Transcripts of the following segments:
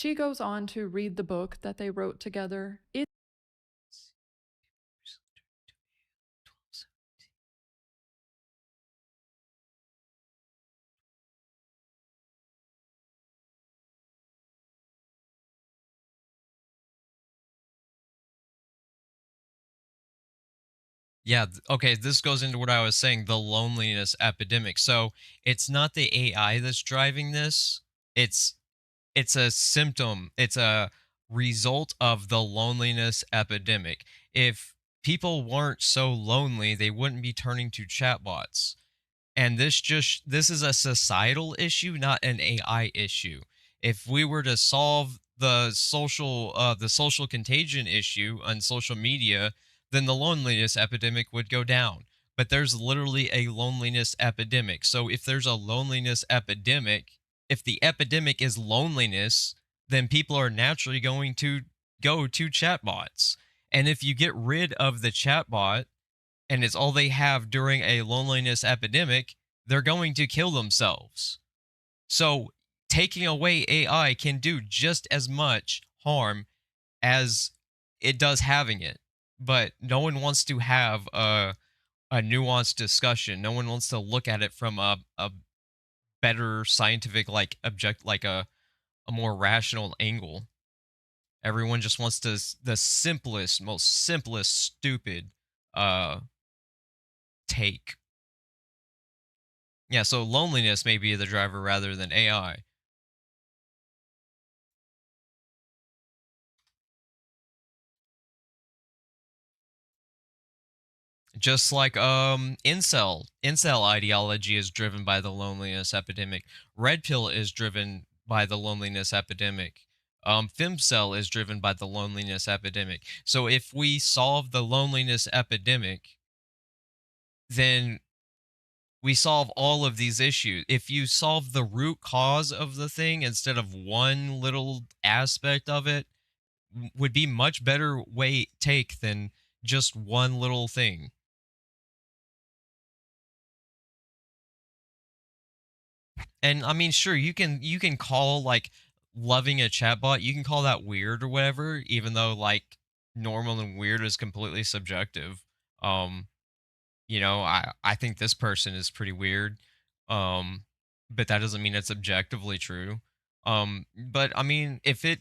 She goes on to read the book that they wrote together. Yeah, okay, this goes into what I was saying, the loneliness epidemic. So, it's not the AI that's driving this. It's it's a symptom. It's a result of the loneliness epidemic. If people weren't so lonely, they wouldn't be turning to chatbots. And this is a societal issue, not an AI issue. If we were to solve the social contagion issue on social media, then the loneliness epidemic would go down. But there's literally a loneliness epidemic. So if there's a loneliness epidemic, if the epidemic is loneliness, then people are naturally going to go to chatbots. And if you get rid of the chatbot and it's all they have during a loneliness epidemic, they're going to kill themselves. So taking away AI can do just as much harm as it does having it. But no one wants to have a nuanced discussion. No one wants to look at it from a better scientific, like object, like a more rational angle. Everyone just wants to the simplest, most simplest, stupid uh take. Yeah, so loneliness may be the driver rather than AI. Just like incel ideology is driven by the loneliness epidemic. Red pill is driven by the loneliness epidemic. Femcel is driven by the loneliness epidemic. So if we solve the loneliness epidemic, then we solve all of these issues. If you solve the root cause of the thing instead of one little aspect of it, would be much better way take than just one little thing. And I mean, sure, you can call like loving a chatbot, you can call that weird or whatever, even though like normal and weird is completely subjective. Um, I think this person is pretty weird. Um, but that doesn't mean it's objectively true. But I mean, if it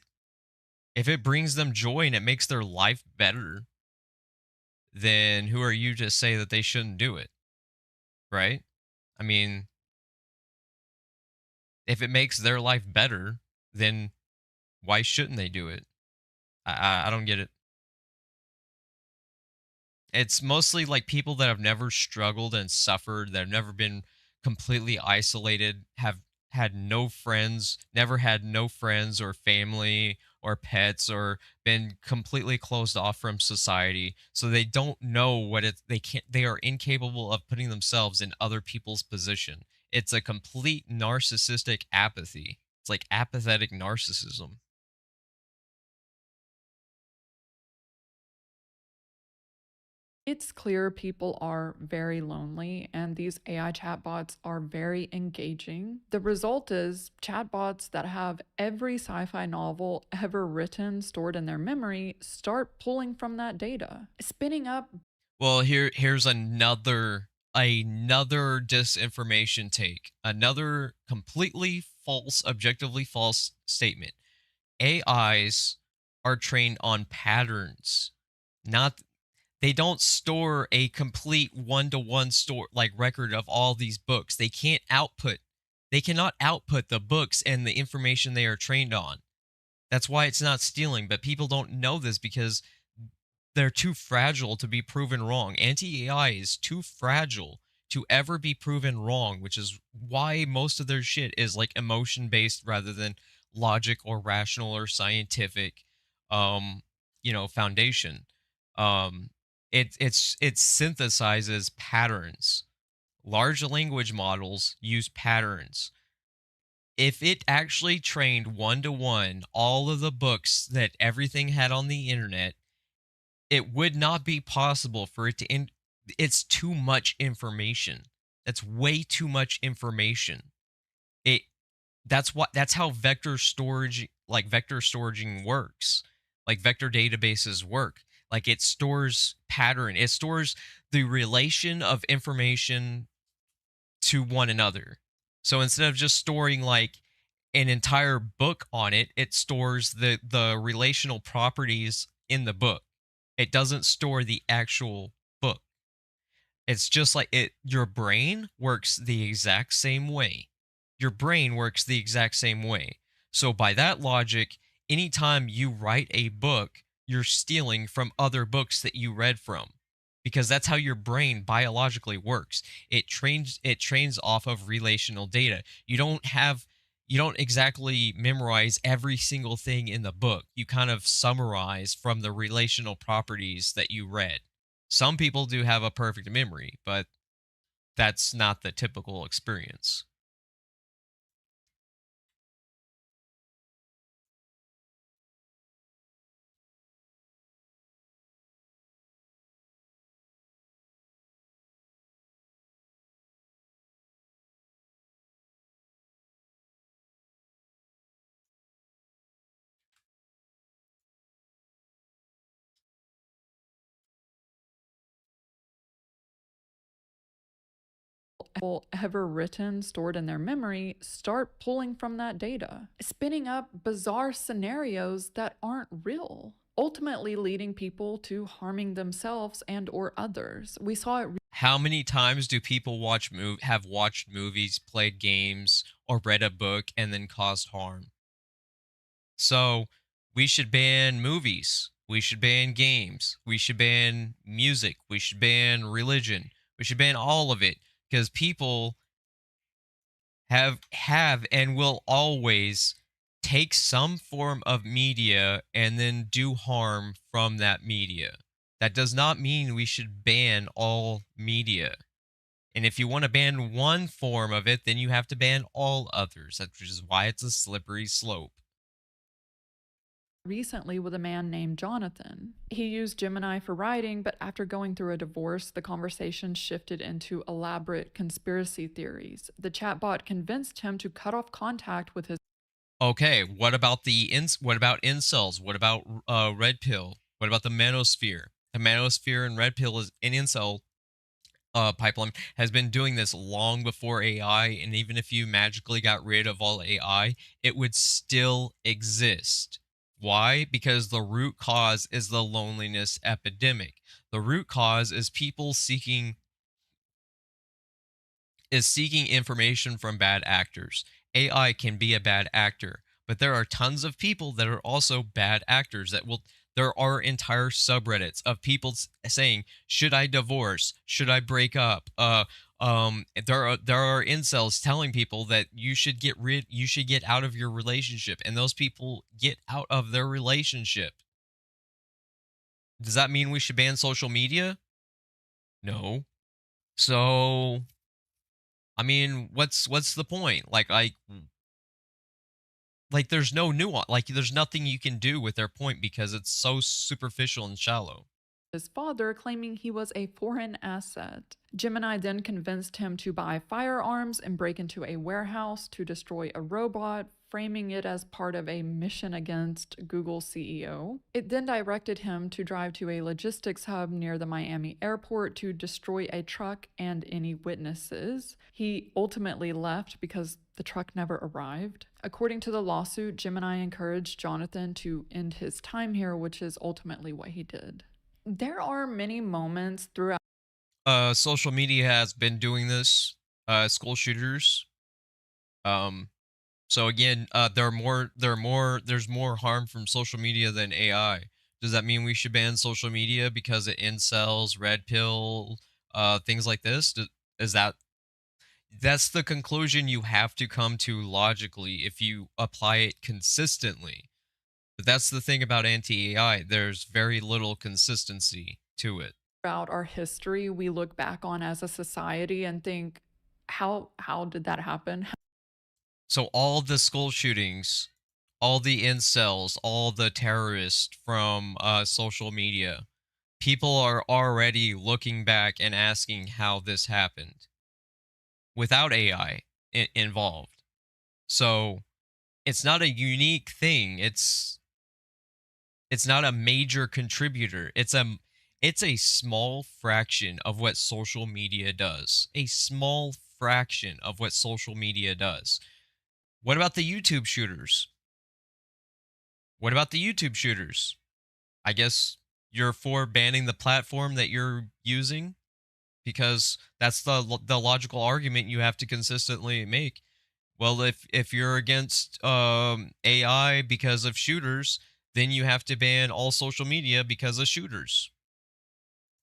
brings them joy and it makes their life better, then who are you to say that they shouldn't do it, right? I mean, if it makes their life better, then why shouldn't they do it? I don't get it. It's mostly like people that have never struggled and suffered, that have never been completely isolated, have had no friends, never had no friends or family or pets, or been completely closed off from society. So they don't know what it they can't they are incapable of putting themselves in other people's position. It's a complete narcissistic apathy. It's like apathetic narcissism. It's clear people are very lonely, and these AI chatbots are very engaging. The result is chatbots that have every sci fi novel ever written stored in their memory start pulling from that data, spinning up. Well, here's another disinformation take. Another completely false, objectively false statement. AIs are trained on patterns. Not They don't store a complete one-to-one store like record of all these books. They cannot output the books and the information they are trained on. That's why it's not stealing, but people don't know this because they're too fragile to be proven wrong. Anti-AI is too fragile to ever be proven wrong, which is why most of their shit is like emotion based rather than logic or rational or scientific um foundation. Um it synthesizes patterns. Large language models use patterns. If it actually trained one to one all of the books that everything had on the internet, it would not be possible for it to it's too much information. That's way too much information. It that's how vector storage vector storaging works, like vector databases work. Like it stores pattern, it stores the relation of information to one another. So instead of just storing like an entire book on it, it stores the relational properties in the book. It doesn't store the actual book. It's just like it your brain works the exact same way. Your brain works the exact same way. So by that logic, anytime you write a book, you're stealing from other books that you read from, because that's how your brain biologically works. It trains off of relational data. You don't exactly memorize every single thing in the book. You kind of summarize from the relational properties that you read. Some people do have a perfect memory, but that's not the typical experience. Ever written, stored in their memory, start pulling from that data, spinning up bizarre scenarios that aren't real, ultimately leading people to harming themselves and or others. We saw it How many times do people have watched movies, played games, or read a book and then caused harm? So we should ban movies. We should ban games. We should ban music. We should ban religion. We should ban all of it because people have and will always take some form of media and then do harm from that media. That does not mean we should ban all media. And if you want to ban one form of it, then you have to ban all others, which is why it's a slippery slope. recently with a man named Jonathan. He used Gemini for writing, but after going through a divorce, the conversation shifted into elaborate conspiracy theories. The chatbot convinced him to cut off contact with his Okay, what about incels? What about red pill? What about the manosphere? The manosphere and red pill is an incel pipeline has been doing this long before AI, and even if you magically got rid of all AI, it would still exist. Why? Because the root cause is the loneliness epidemic. The root cause is seeking information from bad actors. AI can be a bad actor, but there are tons of people that are also bad actors that will there are entire subreddits of people saying, "Should I divorce? Should I break up?" There are incels telling people that you should get out of your relationship, and those people get out of their relationship. Does that mean we should ban social media? No. So, I mean, what's the point? Like there's no nuance. Like there's nothing you can do with their point because it's so superficial and shallow. his father, claiming he was a foreign asset. Gemini then convinced him to buy firearms and break into a warehouse to destroy a robot, framing it as part of a mission against Google CEO. It then directed him to drive to a logistics hub near the Miami airport to destroy a truck and any witnesses. He ultimately left because the truck never arrived. According to the lawsuit, Gemini encouraged Jonathan to end his time here, which is ultimately what he did. There are many moments throughout Social media has been doing this. School shooters. Um, so again, there's more harm from social media than AI. Does that mean we should ban social media because it incels, red pill, things like this? Is that's the conclusion you have to come to logically if you apply it consistently. But that's the thing about anti-AI. There's very little consistency to it. our history, we look back on as a society and think, how did that happen? So all the school shootings, all the incels, all the terrorists from social media, people are already looking back and asking how this happened without AI involved. So It's not a unique thing. It's not a major contributor. It's a small fraction of what social media does. A small fraction of what social media does. What about the YouTube shooters? What about the YouTube shooters? I guess you're for banning the platform that you're using because that's the logical argument you have to consistently make. Well, if you're against AI because of shooters, then you have to ban all social media because of shooters.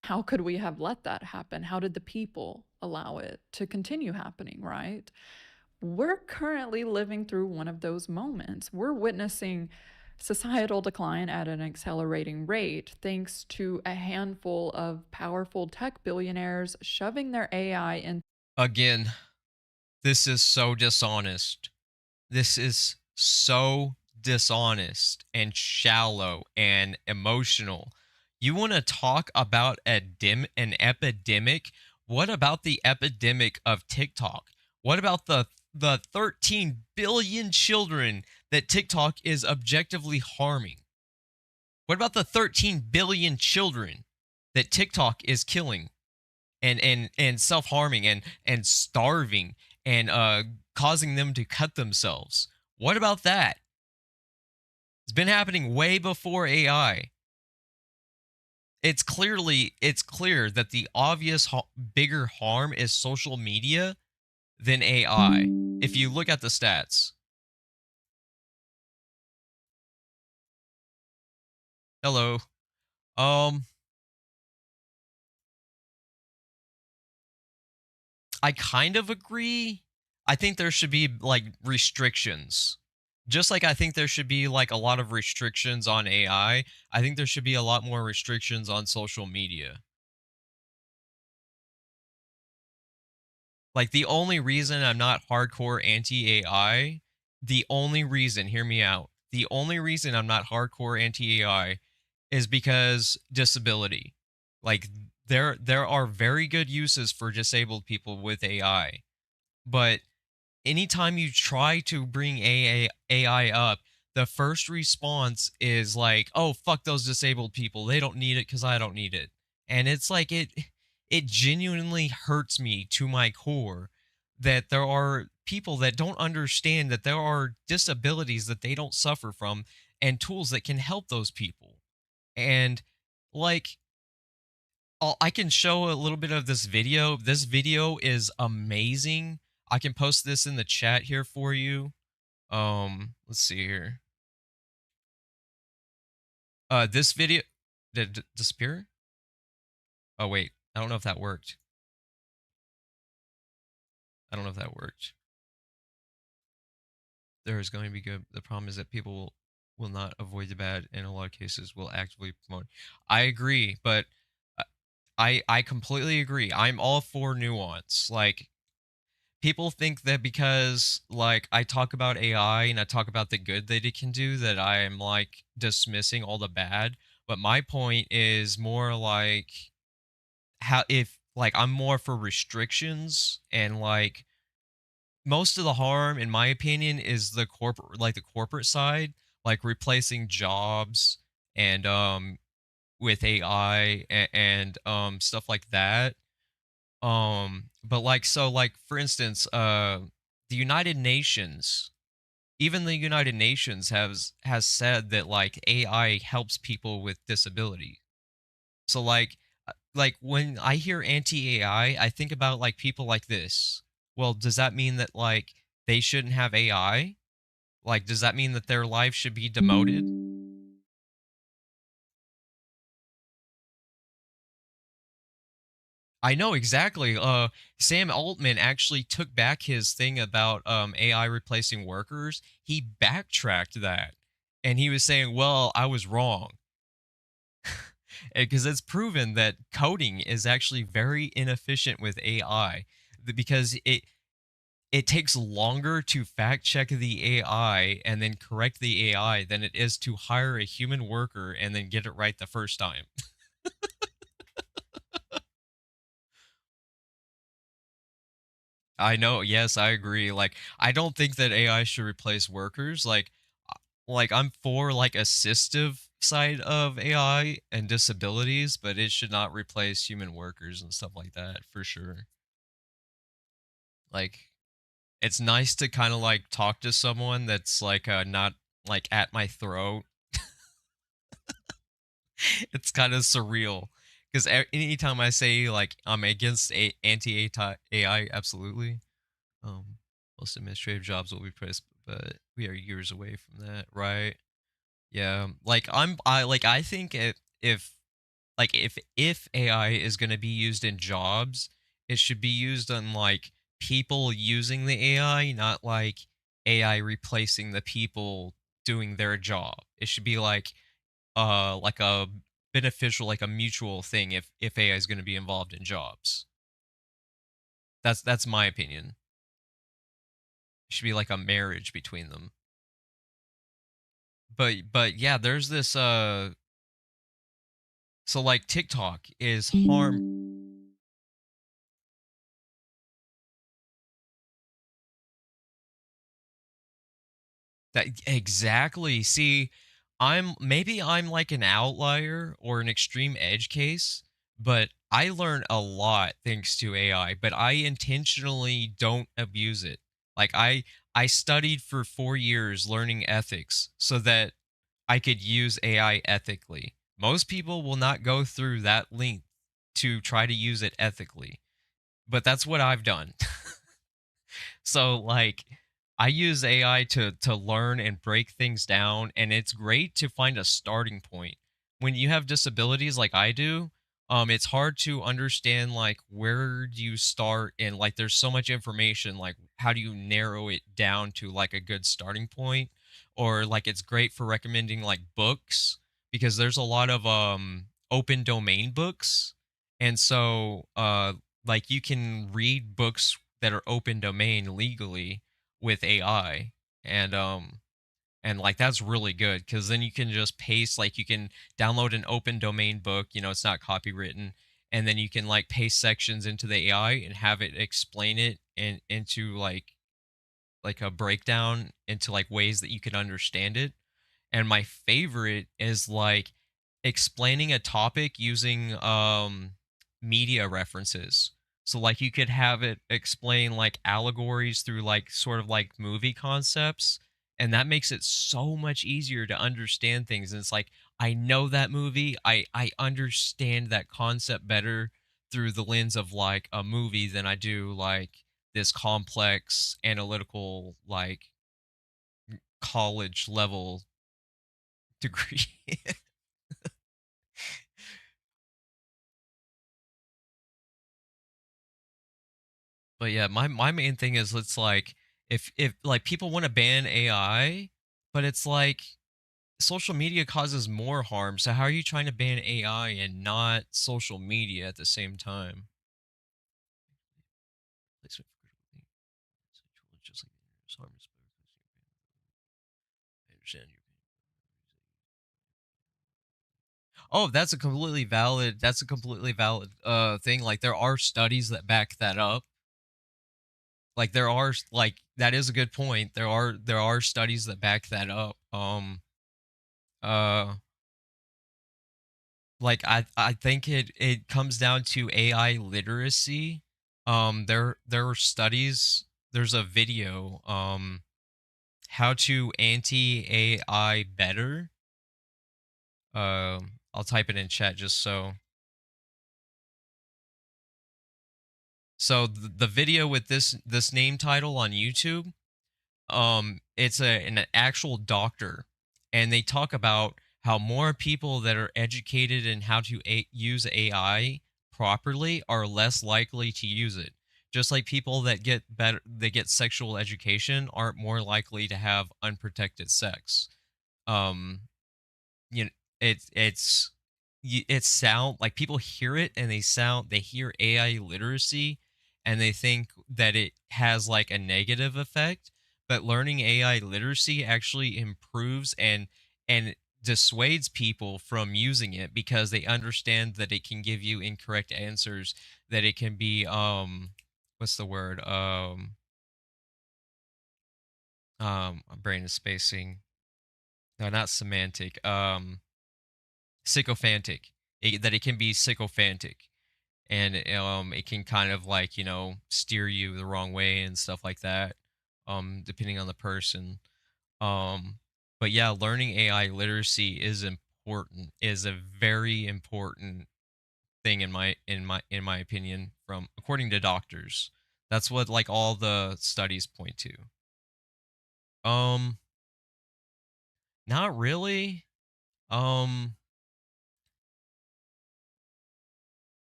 How could we have let that happen? How did the people allow it to continue happening, right? We're currently living through one of those moments. We're witnessing societal decline at an accelerating rate thanks to a handful of powerful tech billionaires shoving their AI in. Again, this is so dishonest. This is so dishonest and shallow and emotional. You want to talk about an epidemic? What about the epidemic of TikTok? What about the 13 billion children that TikTok is objectively harming? What about the 13 billion children that TikTok is killing and self-harming and starving and causing them to cut themselves? What about that? It's been happening way before AI. It's clear that the obvious bigger harm is social media than AI. If you look at the stats. Hello. Um I kind of agree. I think there should be like restrictions. Just like I think there should be like a lot of restrictions on I think there should be a lot more restrictions on social media. Like the only reason I'm not hardcore anti AI, the only reason, hear me out. The only reason I'm not hardcore anti AI is because disability. Like there are very good uses for disabled people with AI, but anytime you try to bring AI up, the first response is like, "Oh, fuck those disabled people. They don't need it cuz I don't need it." And it's like it genuinely hurts me to my core that there are people that don't understand that there are disabilities that they don't suffer from and tools that can help those people. And like I can show a little bit of this video. This video is amazing. I can post this in the chat here for you. Let's see here. This video did it disappear? Oh wait, I don't know if that worked. I don't know if that worked. There is going to be good. The problem is that people will not avoid the bad, and in a lot of cases will actively promote. I agree, but uh, I completely agree. I'm all for nuance. Like people think that because like I talk about AI and I talk about the good that it can do that I am like dismissing all the bad. But my point is more like how if like I'm more for restrictions and like most of the harm in my opinion is the corporate side, like replacing jobs and with AI and stuff like that. But like so like for instance, the United Nations, even the United Nations has said that like AI helps people with disability. So like when I hear anti-AI, I think about like people like this. Well, does that mean that like they shouldn't have AI? Like does that mean that their life should be demoted? I know exactly. Sam Altman actually took back his thing about AI replacing workers. He backtracked that, and he was saying, "Well, I was wrong," because it's proven that coding is actually very inefficient with AI because it takes longer to fact check the AI and then correct the AI than it is to hire a human worker and then get it right the first time. I know. Yes, I agree. Like, I don't think that AI should replace workers. Like I'm for like assistive side of AI and disabilities, but it should not replace human workers and stuff like that for sure. Like, it's nice to kind of like talk to someone that's like not like at my throat. It's kind of surreal because anytime I say like I'm against anti AI, absolutely. Um, most administrative jobs will be replaced, but we are years away from that, right? Yeah, like I think if if AI is going to be used in jobs, it should be used on like people using the AI, not like AI replacing the people doing their job. It should be like a beneficial, like a mutual thing if AI is going to be involved in jobs. That's my opinion. It should be like a marriage between them. But yeah, there's this so like TikTok is harm that exactly. See, I'm like an outlier or an extreme edge case, but I learn a lot thanks to AI, but I intentionally don't abuse it. Like I studied for 4 years learning ethics so that I could use AI ethically. Most people will not go through that length to try to use it ethically, but that's what I've done. So like I use AI to learn and break things down, and it's great to find a starting point. When you have disabilities like I do, it's hard to understand like where do you start, and like there's so much information, like how do you narrow it down to like a good starting point? Or like it's great for recommending like books because there's a lot of open domain books. And so like you can read books that are open domain legally with AI, and like that's really good because then you can just paste, like you can download an open domain book, it's not copywritten, and then you can like paste sections into the AI and have it explain it and into like a breakdown into like ways that you can understand it. And my favorite is like explaining a topic using media references. So like you could have it explain like allegories through like sort of like movie concepts, and that makes it so much easier to understand things. And it's like I know that movie, I understand that concept better through the lens of like a movie than I do like this complex analytical like college level degree. But yeah, my main thing is it's like if like people want to ban AI, but it's like social media causes more harm. So how are you trying to ban AI and not social media at the same time? Placement for critical thinking. Just like the internet is harmless, but I understand your pain. Oh, that's a completely valid thing. Like there are studies that back that up. Like there are like that is a good point. There are studies that back that up. Uh like I think it comes down to AI literacy. There are studies, there's a video how to anti AI better. I'll type it in chat just so the video with this name title on YouTube, it's an actual doctor, and they talk about how more people that are educated in how to use AI properly are less likely to use it, just like people that get better, they get sexual education aren't more likely to have unprotected sex. um you know, it's sound like people hear it and they hear AI literacy and they think that it has like a negative effect, but learning AI literacy actually improves and dissuades people from using it because they understand that it can give you incorrect answers, that it can be what's the word? My brain is spacing. No, not semantic. Sycophantic. That it can be sycophantic, and it can kind of like steer you the wrong way and stuff like that. Depending on the person. Um, but yeah, learning AI literacy is important. Is a very important thing in my opinion, from according to doctors. That's what like all the studies point to. Um, not really. Um,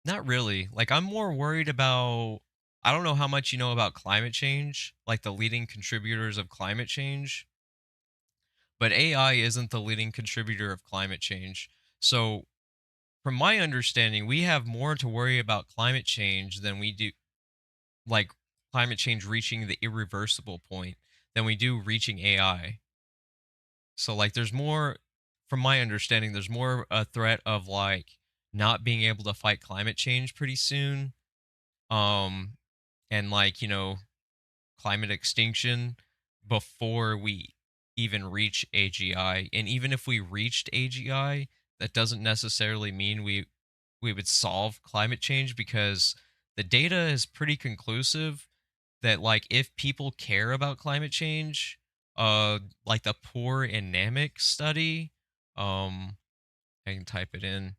Not really. Like, I'm more worried about, I don't know how much you know about climate change, like the leading contributors of climate change, but AI isn't the leading contributor of climate change. So, from my understanding, we have more to worry about climate change than we do, like climate change reaching the irreversible point, than we do reaching AI. So, like, there's more, from my understanding, there's more a threat of like not being able to fight climate change pretty soon. Um, and like climate extinction before we even reach AGI. And even if we reached AGI, that doesn't necessarily mean we would solve climate change, because the data is pretty conclusive that like if people care about climate change, like the poor anemic study, um I can type it in.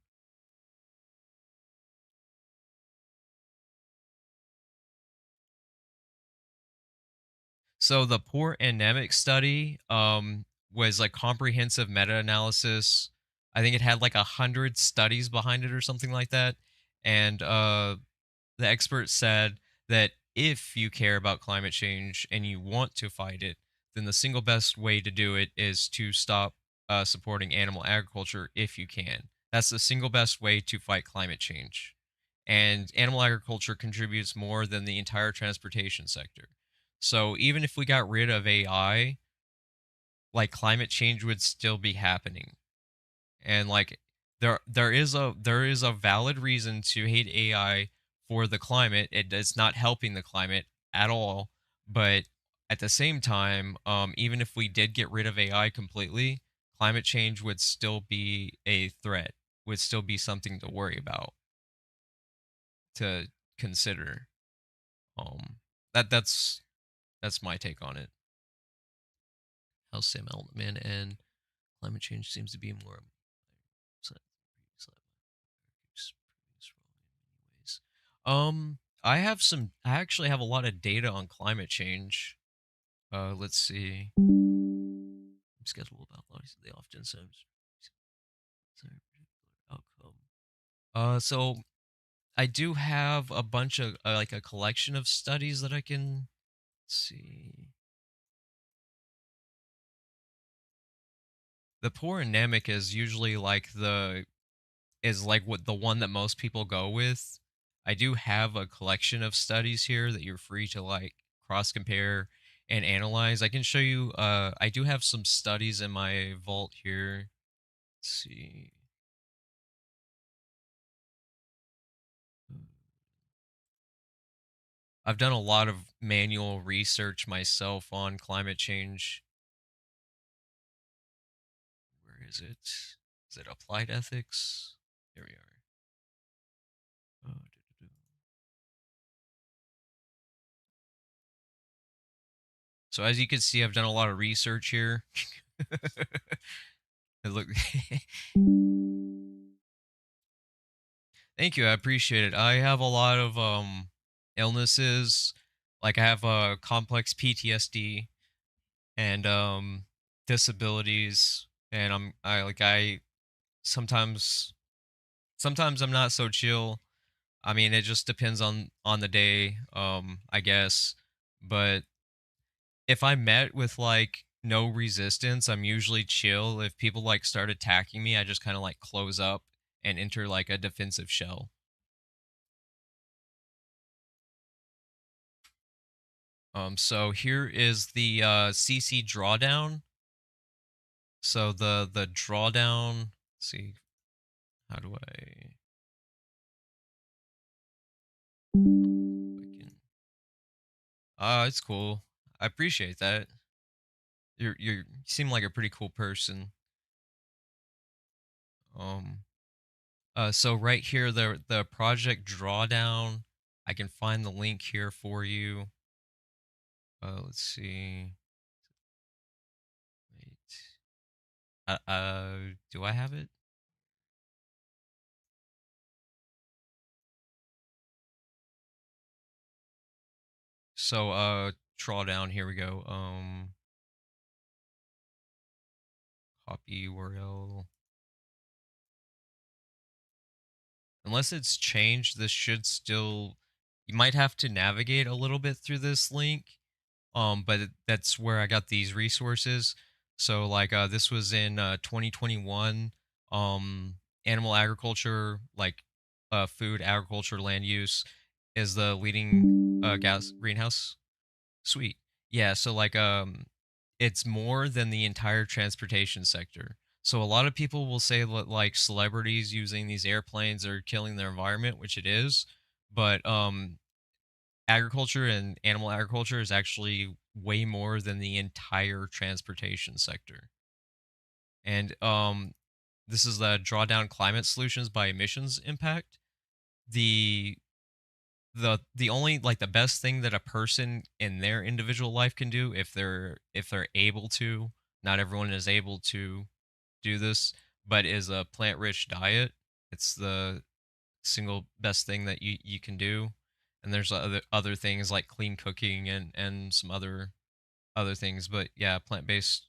So the poor anemic study was like comprehensive meta-analysis. I think it had like 100 studies behind it or something like that. And the experts said that if you care about climate change and you want to fight it, then the single best way to do it is to stop supporting animal agriculture if you can. That's the single best way to fight climate change. And animal agriculture contributes more than the entire transportation sector. So even if we got rid of AI, like climate change would still be happening. And like there is a valid reason to hate AI for the climate. It's not helping the climate at all. But at the same time, even if we did get rid of AI completely, climate change would still be a threat, would still be something to worry about, to consider. Um, that's my take on it. How Sam Altman and climate change seems to be more I actually have a lot of data on climate change. Let's see. I'm skeptical about lies. They often seems outcome. So I do have a bunch of like a collection of studies that I can see. The poor anemic is usually like what the one that most people go with. I do have a collection of studies here that you're free to like cross compare and analyze. I can show you I do have some studies in my vault here. Let's see. I've done a lot of manual research myself on climate change. Where is it? Is it applied ethics? Here we are. So as you can see, I've done a lot of research here. Look. Thank you, I appreciate it. I have a lot of illnesses. Like I have complex PTSD and disabilities, and I sometimes sometimes I'm not so chill. I mean, it just depends on the day, I guess. But if I met with like no resistance, I'm usually chill. If people like start attacking me, I just kind of like close up and enter like a defensive shell. So here is the CC drawdown. So the drawdown. Let's see, how do I? It's cool. I appreciate that. You seem like a pretty cool person. Um, so right here, the project drawdown. I can find the link here for you. Let's see. Wait. Do I have it? So, drawdown. Here we go. Copy URL. Unless it's changed, this should still. You might have to navigate a little bit through this link. That's where I got these resources. So like this was in 2021. Animal agriculture, like food agriculture land use, is the leading gas greenhouse. Sweet. Yeah, so like it's more than the entire transportation sector. So a lot of people will say that like celebrities using these airplanes are killing their environment, which it is, but agriculture and animal agriculture is actually way more than the entire transportation sector. And this is the drawdown climate solutions by emissions impact. The the only like the best thing that a person in their individual life can do if they're able to, not everyone is able to do this, but is a plant rich diet. It's the single best thing that you can do. And there's other things like clean cooking and some other things, but yeah, plant based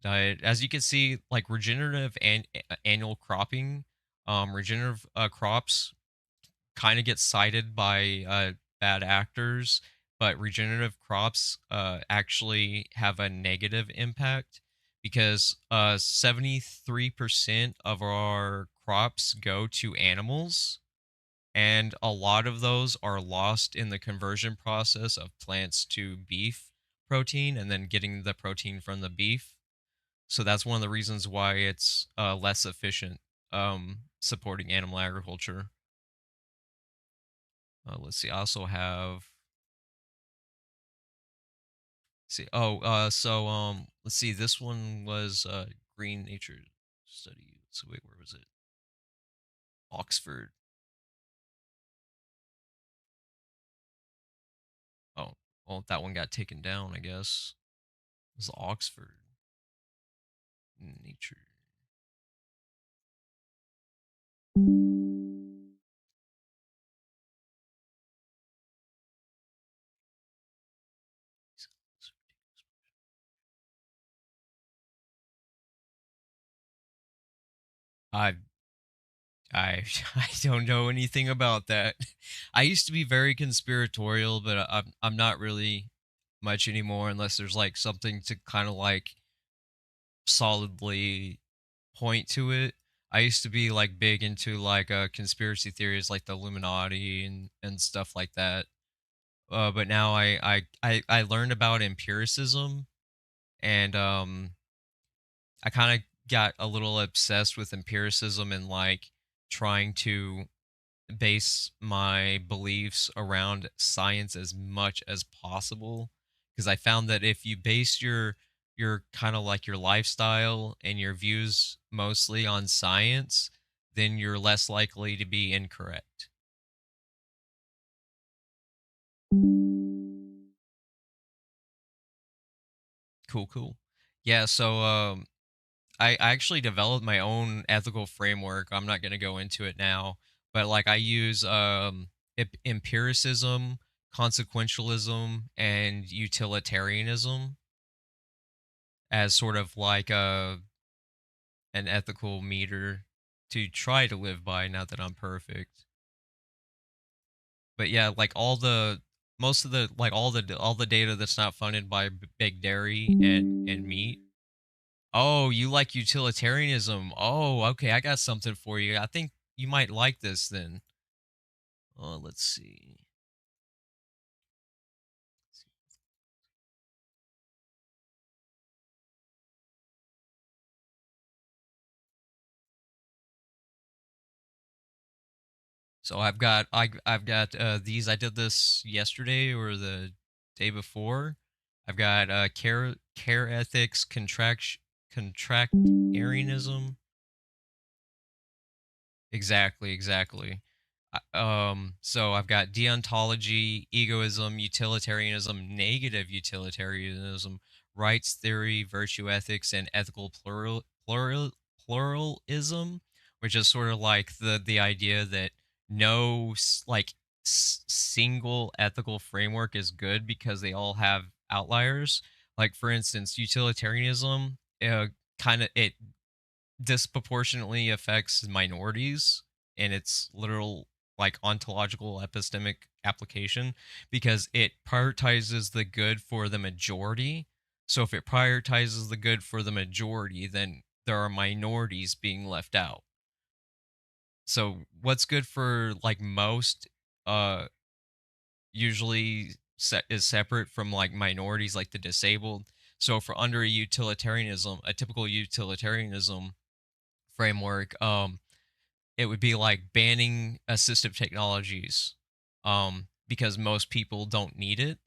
diet. As you can see, like regenerative and annual cropping, regenerative crops kind of get cited by bad actors, but regenerative crops actually have a negative impact because 73% of our crops go to animals, and a lot of those are lost in the conversion process of plants to beef protein and then getting the protein from the beef. So that's one of the reasons why it's less efficient supporting animal agriculture. Let's see. I also have see. Let's see. This one was Green Nature Study. So wait, where was it? Oxford. Oh, well, that one got taken down. I guess it was Oxford Nature. I I I don't know anything about that. I used to be very conspiratorial, but I'm not really much anymore unless there's like something to kind of like solidly point to it. I used to be like big into like conspiracy theories like the Illuminati and stuff like that. But now I learned about empiricism, and I kind of got a little obsessed with empiricism and like trying to base my beliefs around science as much as possible, because I found that if you base your kind of like your lifestyle and your views mostly on science, then you're less likely to be incorrect. Cool, cool. Yeah, so I actually developed my own ethical framework. I'm not going to go into it now, but like I use empiricism, consequentialism, and utilitarianism as sort of like an ethical meter to try to live by. Not that I'm perfect, but yeah, like all the most of the like all the data that's not funded by big dairy and meat. Oh, you like utilitarianism. Oh, okay, I got something for you. I think you might like this then. Let's see. So I've got these. I did this yesterday or day before. I've got care ethics, contractarianism. Exactly, exactly. So I've got deontology, egoism, utilitarianism, negative utilitarianism, rights theory, virtue ethics, and ethical pluralism, which is sort of like the idea that no single ethical framework is good because they all have outliers. Like for instance, utilitarianism, kind of it disproportionately affects minorities in its literal like ontological epistemic application because it prioritizes the good for the majority. So if it prioritizes the good for the majority, then there are minorities being left out. So what's good for like most uh is separate from like minorities like the disabled. So for under a utilitarianism, a typical utilitarianism framework, it would be like banning assistive technologies, because most people don't need it,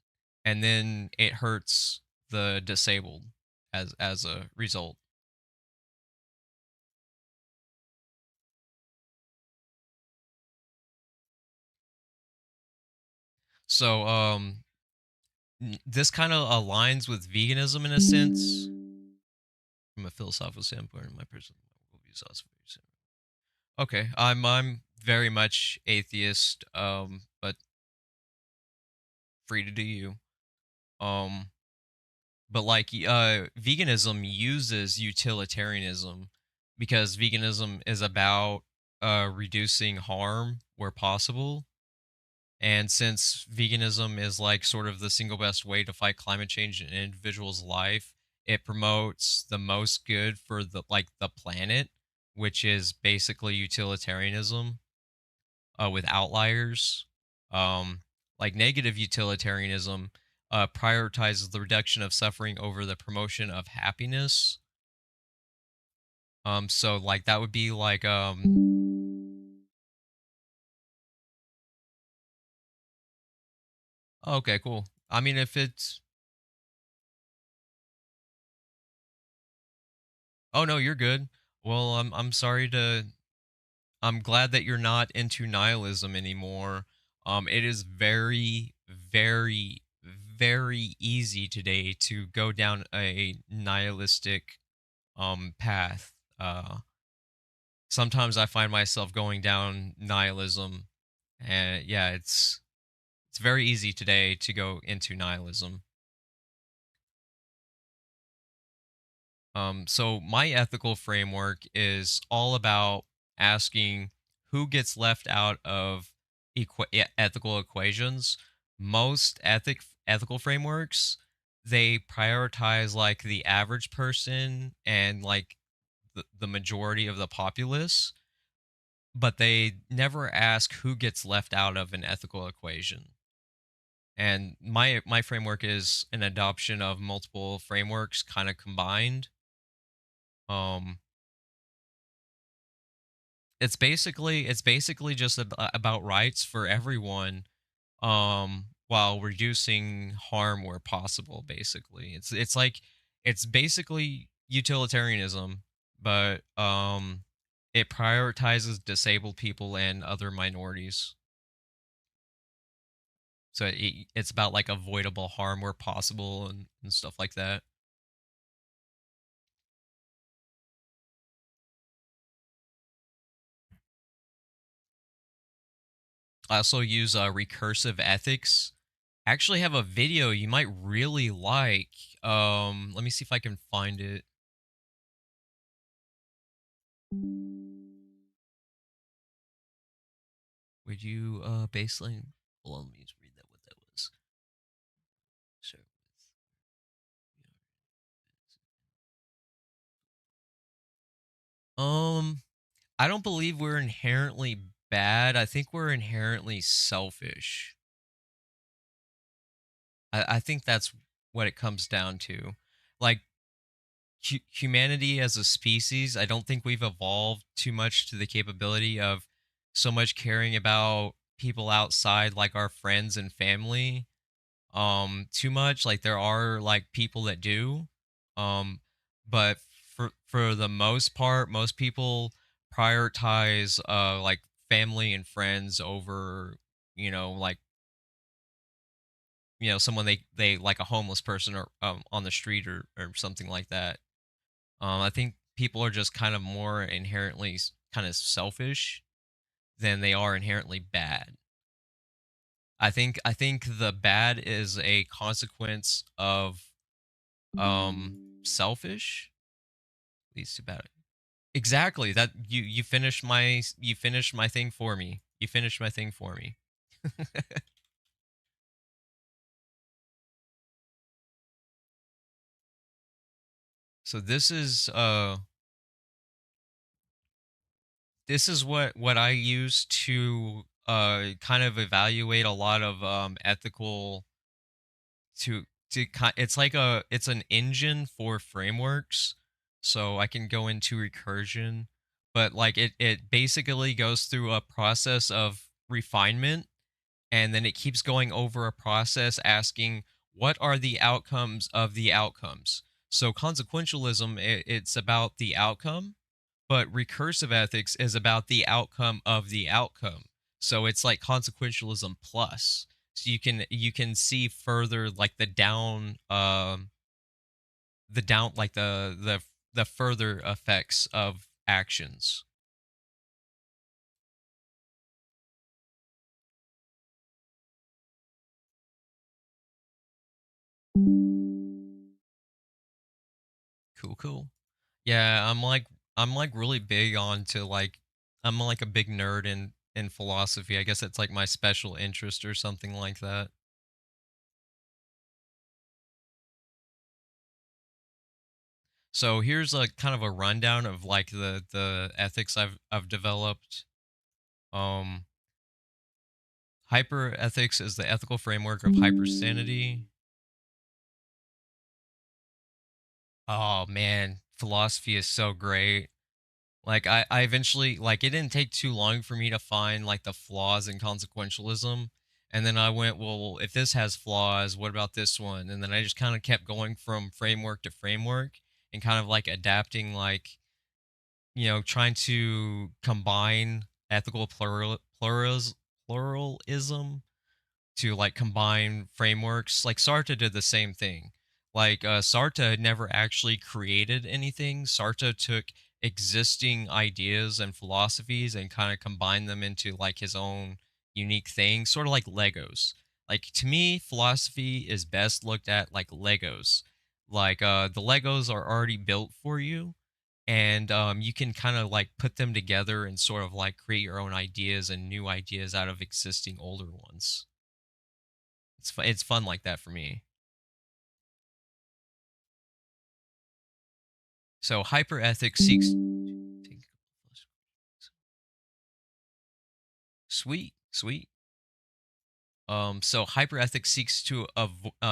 and then it hurts the disabled as a result. So this kind of aligns with veganism in a sense from a philosophical standpoint. In my personal views, also very similar. Okay, I'm very much atheist, but free to do you. Um, but like veganism uses utilitarianism because veganism is about reducing harm where possible, and since veganism is like sort of the single best way to fight climate change in an individual's life, it promotes the most good for the planet, which is basically utilitarianism, with outliers. Um, like negative utilitarianism prioritizes the reduction of suffering over the promotion of happiness. So like that would be like okay, cool. I mean, if it's oh no, you're good. Well, I'm sorry to. I'm glad that you're not into nihilism anymore. It is very, very, very easy today to go down a nihilistic path. Sometimes I find myself going down nihilism, and yeah, it's very easy today to go into nihilism. So my ethical framework is all about asking who gets left out of ethical equations. Most ethical frameworks, they prioritize like the average person and like the majority of the populace, but they never ask who gets left out of an ethical equation. And my framework is an adoption of multiple frameworks kind of combined. Um, it's basically just about rights for everyone, while reducing harm where possible. Basically, it's like it's basically utilitarianism, but it prioritizes disabled people and other minorities. So it's about like avoidable harm where possible and stuff like that. I also use recursive ethics. I actually have a video you might really like. Let me see if I can find it. Would you baseline? Hold on, let me just read that what that was. Share I don't believe we're inherently bad. I think we're inherently selfish. I think that's what it comes down to. Like humanity as a species, I don't think we've evolved too much to the capability of so much caring about people outside, like our friends and family. too much. Like there are like people that do. Um but for the most part, most people prioritize like family and friends over, like someone they like a homeless person or on the street or something like that. I think people are just kind of more inherently kind of selfish than they are inherently bad. I think the bad is a consequence of selfish leads to bad. Exactly. That you finished my thing for me. You finished my thing for me. So this is what I use to kind of evaluate a lot of ethical it's an engine for frameworks, so I can go into recursion, but like it basically goes through a process of refinement, and then it keeps going over a process asking what are the outcomes of the outcomes. So consequentialism, it's about the outcome, but recursive ethics is about the outcome of the outcome. So it's like consequentialism plus. So you can see further like the down like the further effects of actions. Cool, cool. Yeah, I'm like really big on to like I'm like a big nerd in philosophy. I guess it's like my special interest or something like that. So here's a kind of a rundown of like the ethics I've developed. Um Hyper ethics is the ethical framework of hypersanity. Oh man, philosophy is so great. Like I eventually like it didn't take too long for me to find like the flaws in consequentialism. And then I went, well, if this has flaws, what about this one? And then I just kind of kept going from framework to framework and kind of like adapting like, trying to combine ethical pluralism to like combine frameworks. Like Sartre did the same thing. Like Sartre never actually created anything. Sartre took existing ideas and philosophies and kind of combined them into like his own unique thing, sort of like Legos. Like to me, philosophy is best looked at like Legos. Like the Legos are already built for you, and you can kind of like put them together and sort of like create your own ideas and new ideas out of existing older ones. It's fun like that for me. So hyperethics seeks sweet, sweet. So hyperethics seeks to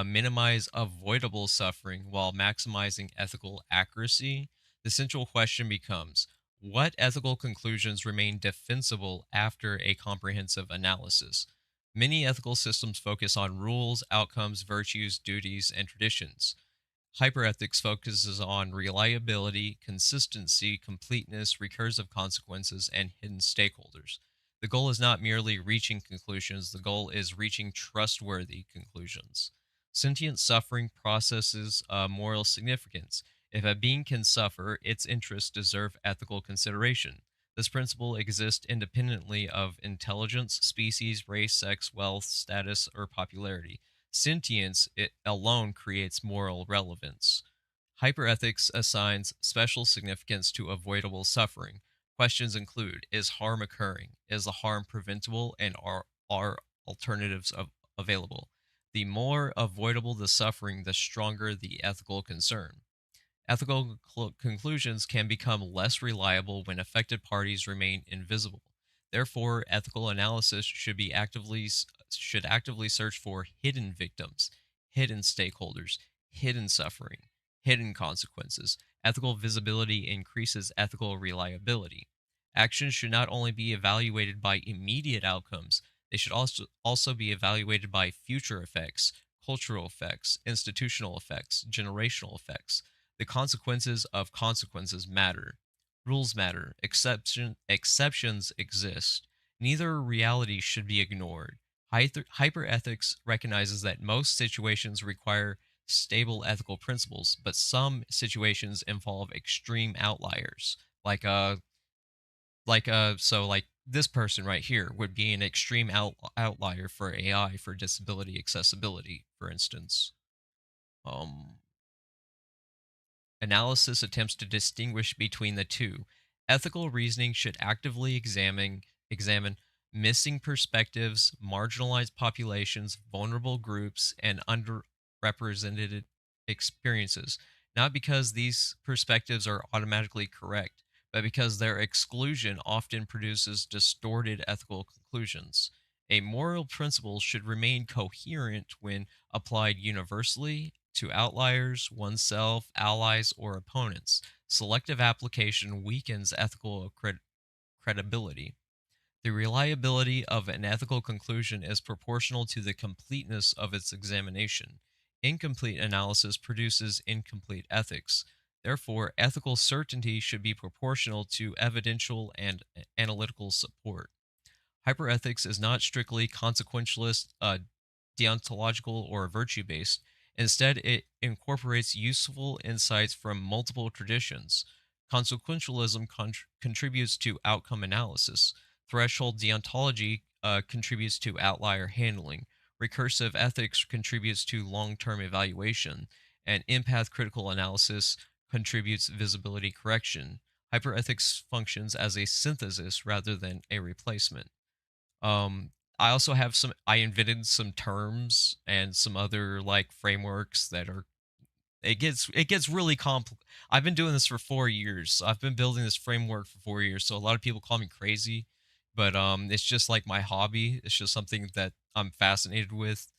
minimize avoidable suffering while maximizing ethical accuracy. The central question becomes: what ethical conclusions remain defensible after a comprehensive analysis? Many ethical systems focus on rules, outcomes, virtues, duties, and traditions. Hyperethics focuses on reliability, consistency, completeness, recursive consequences, and hidden stakeholders. The goal is not merely reaching conclusions, the goal is reaching trustworthy conclusions. Sentient suffering processes moral significance. If a being can suffer, its interests deserve ethical consideration. This principle exists independently of intelligence, species, race, sex, wealth, status, or popularity. Sentience it alone creates moral relevance. Hyperethics assigns special significance to avoidable suffering. Questions include: is harm occurring? Is the harm preventable? And are alternatives available? The more avoidable the suffering, the stronger the ethical concern. Ethical conclusions can become less reliable when affected parties remain invisible. Therefore, ethical analysis should actively search for hidden victims, hidden stakeholders, hidden suffering, hidden consequences. Ethical visibility increases ethical reliability. Actions should not only be evaluated by immediate outcomes, they should also be evaluated by future effects, cultural effects, institutional effects, generational effects. The consequences of consequences matter. Rules matter. Exceptions exist. Neither reality should be ignored. Hyperethics recognizes that most situations require stable ethical principles, but some situations involve extreme outliers, like like this person right here would be an extreme outlier for AI for disability accessibility, for instance. Um, Analysis attempts to distinguish between the two. Ethical reasoning should actively examine missing perspectives, marginalized populations, vulnerable groups, and underrepresented experiences, not because these perspectives are automatically correct, but because their exclusion often produces distorted ethical conclusions. A moral principle should remain coherent when applied universally to outliers, oneself, allies, or opponents. Selective application weakens ethical credibility. The reliability of an ethical conclusion is proportional to the completeness of its examination. Incomplete analysis produces incomplete ethics. Therefore, ethical certainty should be proportional to evidential and analytical support. Hyperethics is not strictly consequentialist, deontological, or virtue based. Instead, it incorporates useful insights from multiple traditions. Consequentialism contributes to outcome analysis. Threshold deontology contributes to outlier handling. Recursive ethics contributes to long term evaluation. And empath critical analysis contributes visibility correction. Hyperethics functions as a synthesis rather than a replacement. I also have some I invented some terms and some other like frameworks that are it gets really I've been doing this for 4 years. So I've been building this framework for 4 years. So a lot of people call me crazy, but it's just like my hobby. It's just something that I'm fascinated with.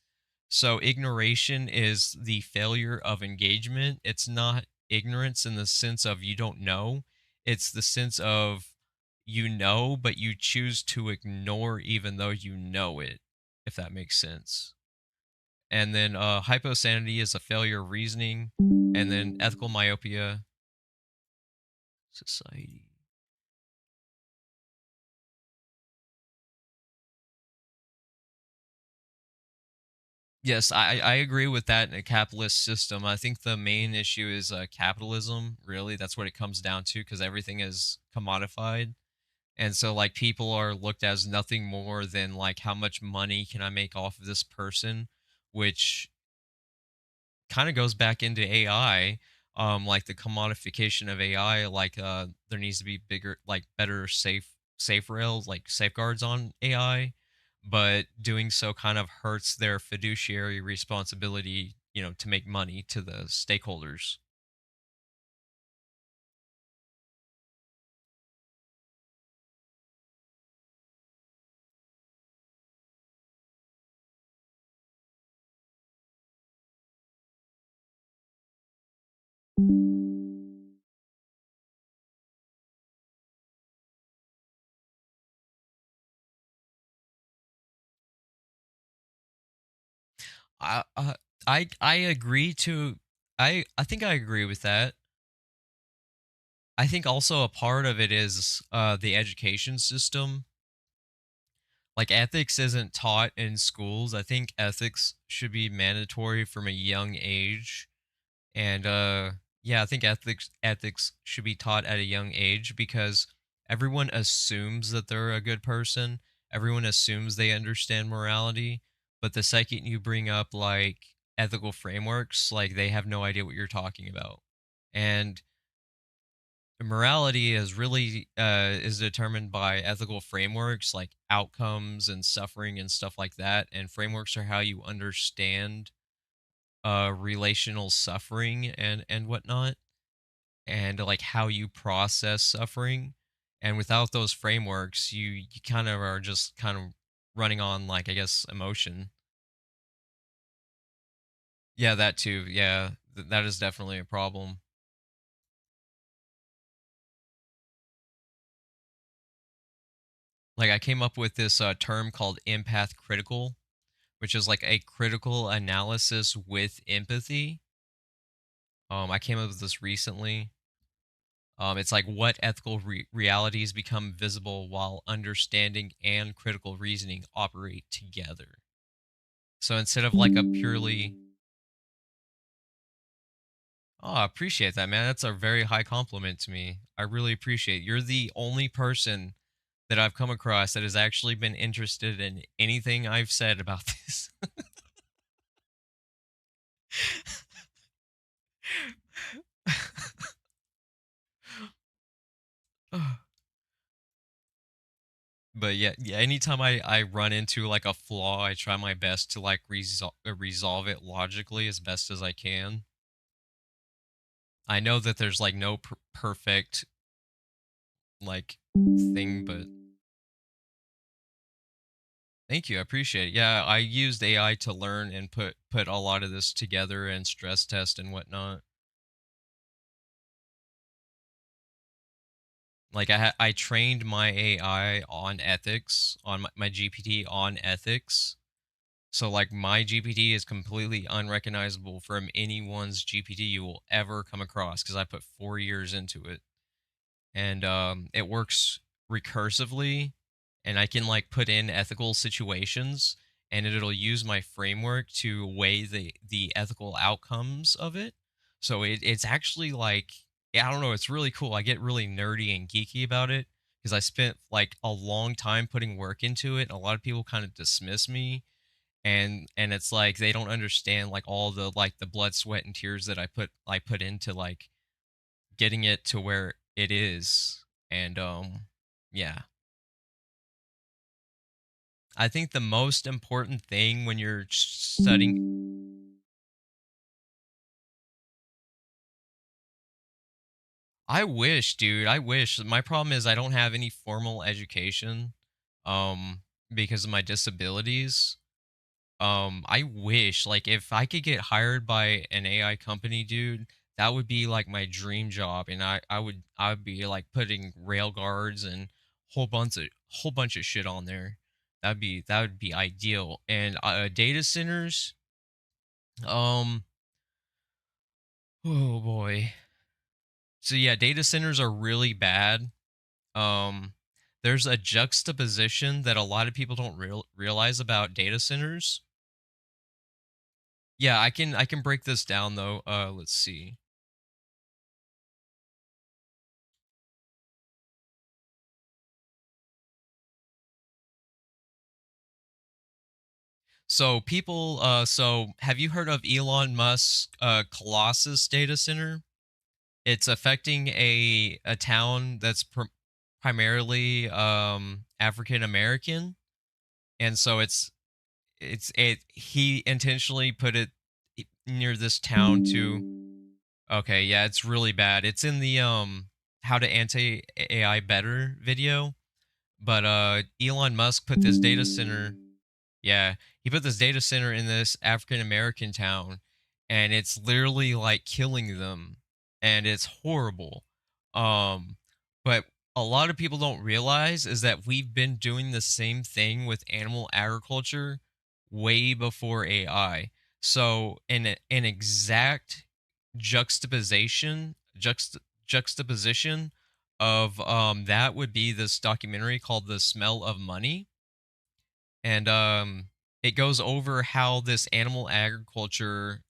So ignoration is the failure of engagement. It's not ignorance in the sense of you don't know. It's the sense of you know, but you choose to ignore even though you know it, if that makes sense. And then hyposanity is a failure of reasoning. And then ethical myopia, society. Yes, I agree with that in a capitalist system. I think the main issue is capitalism, really. That's what it comes down to because everything is commodified. And so, like, people are looked as nothing more than, like, how much money can I make off of this person, which kind of goes back into AI, like the commodification of AI, like there needs to be bigger, like better safe rails, like safeguards on AI, but doing so kind of hurts their fiduciary responsibility, to make money to the stakeholders. I uh, I agree to I think I agree with that. I think also a part of it is the education system. Like ethics isn't taught in schools. I think ethics should be mandatory from a young age. And yeah, I think ethics should be taught at a young age because everyone assumes that they're a good person. Everyone assumes they understand morality, but the second you bring up like ethical frameworks, like they have no idea what you're talking about. And morality is really is determined by ethical frameworks like outcomes and suffering and stuff like that, and frameworks are how you understand relational suffering and whatnot, and like how you process suffering. And without those frameworks, you kind of are just kind of running on, like, I guess, emotion. Yeah, that too. Yeah, that is definitely a problem. Like I came up with this term called empath critical, which is like a critical analysis with empathy. I came up with this recently. It's like what ethical realities become visible while understanding and critical reasoning operate together. So instead of like a purely, oh, I appreciate that, man. That's a very high compliment to me. I really appreciate it. You're the only person that I've come across that has actually been interested in anything I've said about this. But yeah, anytime I run into like a flaw, I try my best to like resolve it logically as best as I can. I know that there's like no perfect like thing, but thank you, I appreciate it. Yeah, I used AI to learn and put a lot of this together and stress test and whatnot. Like I trained my AI on ethics, on my GPT on ethics. So like my GPT is completely unrecognizable from anyone's GPT you will ever come across because I put 4 years into it. And it works recursively, and I can like put in ethical situations, and it'll use my framework to weigh the ethical outcomes of it. So it's actually like, yeah, I don't know, it's really cool. I get really nerdy and geeky about it because I spent like a long time putting work into it, and a lot of people kind of dismiss me, and it's like they don't understand like all the like the blood, sweat, and tears that I put into like getting it to where it is. And yeah. I think the most important thing when you're studying, I wish, dude, I wish. My problem is I don't have any formal education um because of my disabilities. I wish like if I could get hired by an AI company, dude, that would be like my dream job, and I would be like putting rail guards and whole bunch of shit on there. That would be ideal. And data centers, um, oh boy. So yeah, data centers are really bad. Um, there's a juxtaposition that a lot of people don't realize about data centers. Yeah, I can break this down though. Let's see. So have you heard of Elon Musk's Colossus data center? It's affecting a town that's primarily African American, and so it he intentionally put it near this town to. Okay, yeah, it's really bad. It's in the how to anti AI better video, but Elon Musk put this data center. Yeah, he put this data center in this African American town, and it's literally like killing them, and it's horrible. Um, but a lot of people don't realize is that we've been doing the same thing with animal agriculture way before AI. So, in an exact juxtaposition of that would be this documentary called "The Smell of Money," and it goes over how this animal agriculture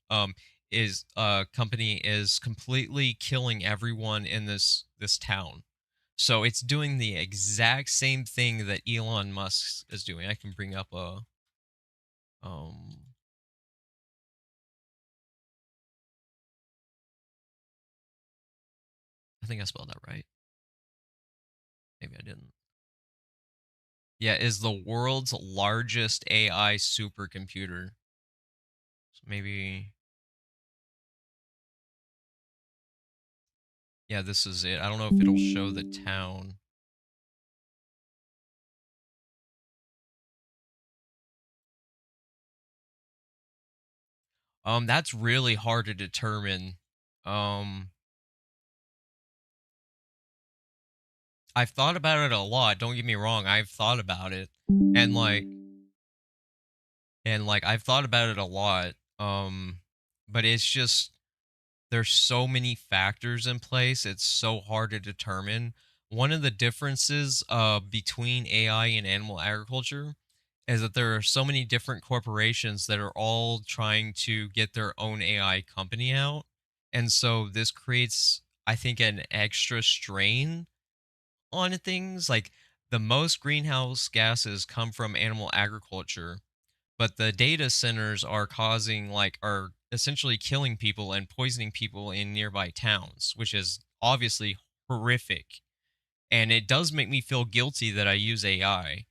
is company is completely killing everyone in this town. So it's doing the exact same thing that Elon Musk is doing. I can bring up a um I think I spelled that right. Maybe I didn't. Yeah, is the world's largest AI supercomputer. So maybe, yeah, this is it. I don't know if it'll show the town. That's really hard to determine. Um, I've thought about it a lot. Don't get me wrong. I've thought about it, and like, And like I've thought about it a lot. But it's just there's so many factors in place. It's so hard to determine. One of the differences between AI and animal agriculture is that there are so many different corporations that are all trying to get their own AI company out. And so this creates, I think, an extra strain on things. Like the most greenhouse gases come from animal agriculture, but the data centers are causing are essentially killing people and poisoning people in nearby towns, which is obviously horrific. And it does make me feel guilty that I use AI.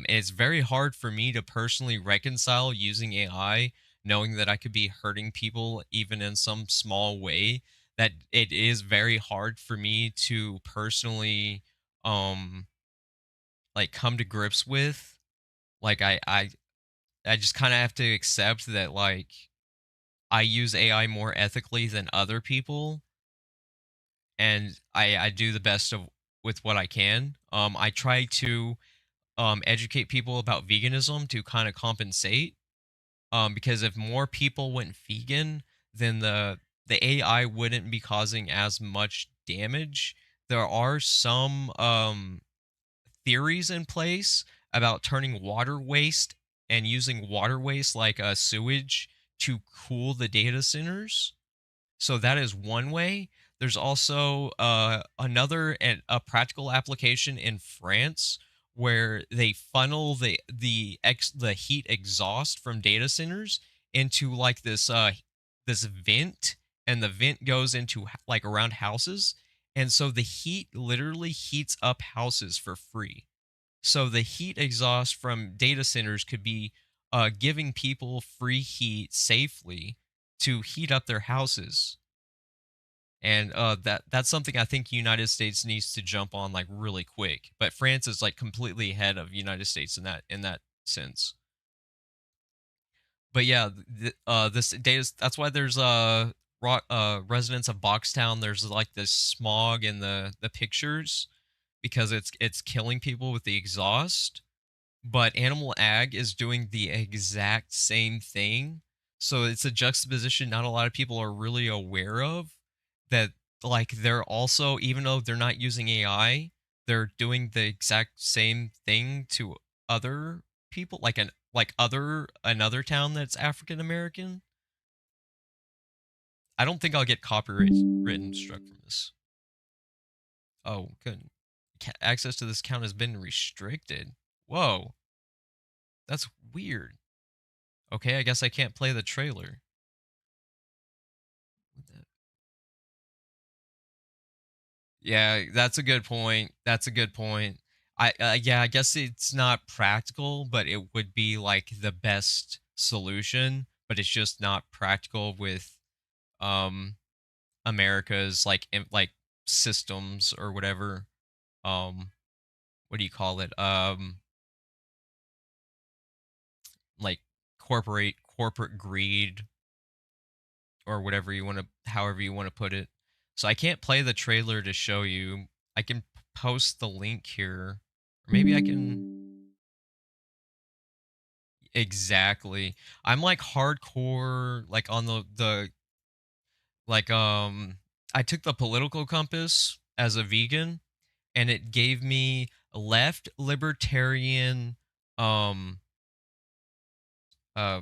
It's very hard for me to personally reconcile using AI, knowing that I could be hurting people even in some small way. That it is very hard for me to personally um come to grips with. Like I just kind of have to accept that I use AI more ethically than other people, and I do the best of with what I can. I try to educate people about veganism to kind of compensate. Because if more people went vegan, then the AI wouldn't be causing as much damage. There are some theories in place about turning water waste and using water waste like sewage to cool the data centers. So that is one way. There's also a practical application in France where they funnel the heat exhaust from data centers into this vent, and the vent goes into like around houses, and so the heat literally heats up houses for free. So the heat exhaust from data centers could be giving people free heat safely to heat up their houses. And that's something I think United States needs to jump on like really quick. But France is like completely ahead of United States in that sense. But yeah, this data, that's why there's residents of Boxtown. There's like this smog in the pictures because it's killing people with the exhaust. But animal ag is doing the exact same thing. So it's a juxtaposition not a lot of people are really aware of, that like they're also, even though they're not using AI, they're doing the exact same thing to other people, like other another town that's African American. I don't think I'll get copyright written struck from this. Oh, good. Access to this account has been restricted. Whoa, that's weird. Okay, I guess I can't play the trailer. What the- Yeah, that's a good point. That's a good point. Yeah, I guess it's not practical, but it would be like the best solution, but it's just not practical with um America's like systems or whatever. Um what do you call it? Like corporate greed, or whatever you want to, however you want to put it. So I can't play the trailer to show you. I can post the link here. Or maybe I can. Exactly. I'm like hardcore like on the like I took the political compass as a vegan, and it gave me left libertarian um uh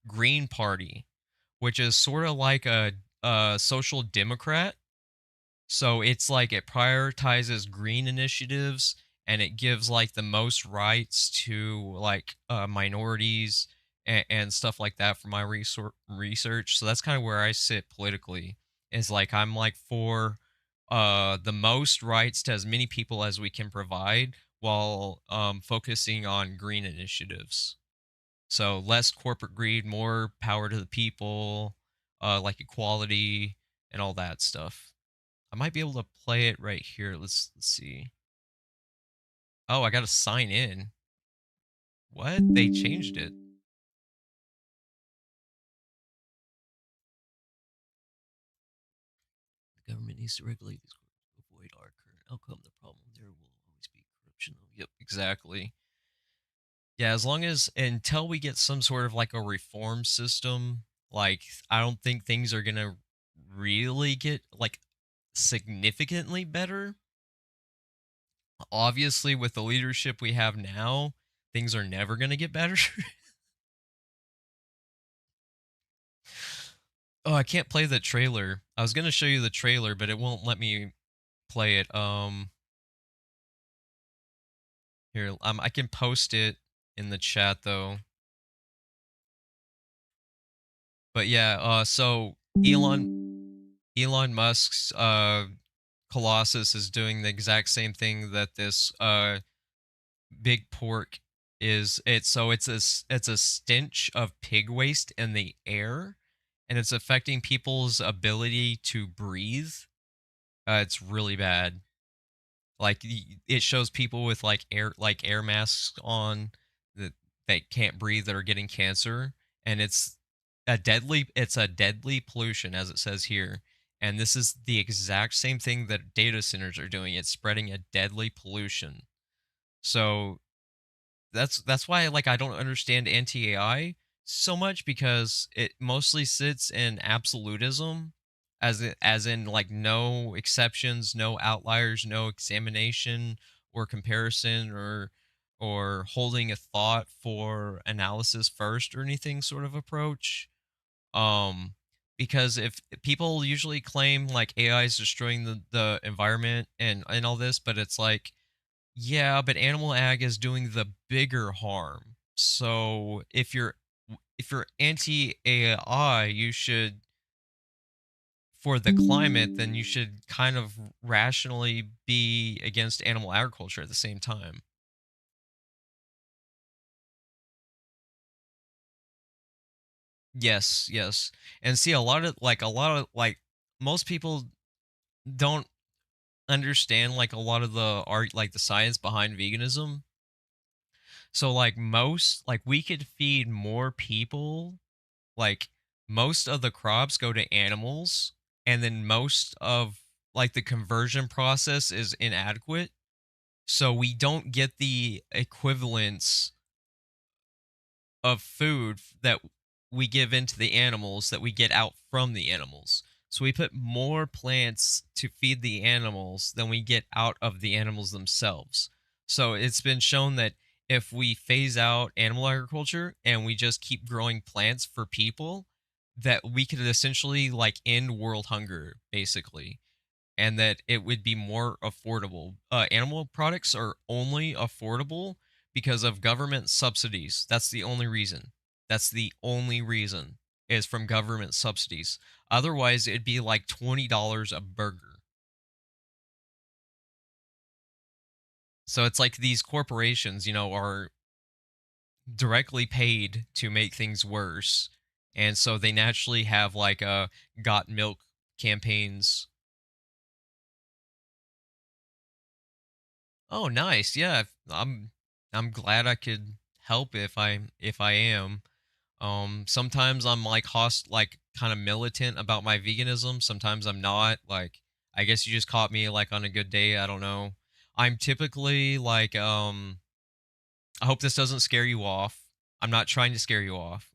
Green Party, which is sort of like a social democrat. So it's like it prioritizes green initiatives, and it gives like the most rights to minorities and stuff like that for my research. So that's kind of where I sit politically. Is like I'm like for the most rights to as many people as we can provide, while focusing on green initiatives. So less corporate greed, more power to the people, like equality and all that stuff. I might be able to play it right here. Let's see. Oh, I got to sign in. What? They changed it. The government needs to regulate these corporations to avoid our current outcome. The problem there will always be corruption. Yep, exactly. Yeah, as long as until we get some sort of like a reform system, like I don't think things are gonna really get like significantly better. Obviously, with the leadership we have now, things are never gonna get better. Oh, I can't play the trailer. I was gonna show you the trailer, but it won't let me play it. Here, I can post it in the chat though. But yeah, so Elon Musk's Colossus is doing the exact same thing that this big pork is. It's a stench of pig waste in the air, and it's affecting people's ability to breathe. It's really bad. Like it shows people with air masks on that that can't breathe that are getting cancer, and it's a deadly pollution as it says here. And this is the exact same thing that data centers are doing. It's spreading a deadly pollution. So that's why like I don't understand anti-AI so much because it mostly sits in absolutism as in like no exceptions, no outliers, no examination or comparison or holding a thought for analysis first or anything sort of approach. Um because if people usually claim like AI is destroying the environment and all this, but it's like yeah, but animal ag is doing the bigger harm. So if you're anti AI, you should for the climate, then you should kind of rationally be against animal agriculture at the same time. Yes, yes. And see a lot of like most people don't understand like a lot of the art like the science behind veganism. So like most we could feed more people. Like, most of the crops go to animals, and then most of, like, the conversion process is inadequate, so we don't get the equivalence of food that we give into the animals that we get out from the animals. So we put more plants to feed the animals than we get out of the animals themselves. So it's been shown that if we phase out animal agriculture and we just keep growing plants for people, that we could essentially like end world hunger basically and that it would be more affordable. Animal products are only affordable because of government subsidies. That's the only reason. That's the only reason is from government subsidies. Otherwise, it'd be like $20 a burger. So it's like these corporations, are directly paid to make things worse. And so they naturally have like got milk campaigns. Oh, nice. Yeah, I'm glad I could help if I am. Sometimes I'm like like kind of militant about my veganism. Sometimes I'm not. Like I guess you just caught me like on a good day. I don't know. I'm typically like I hope this doesn't scare you off. I'm not trying to scare you off.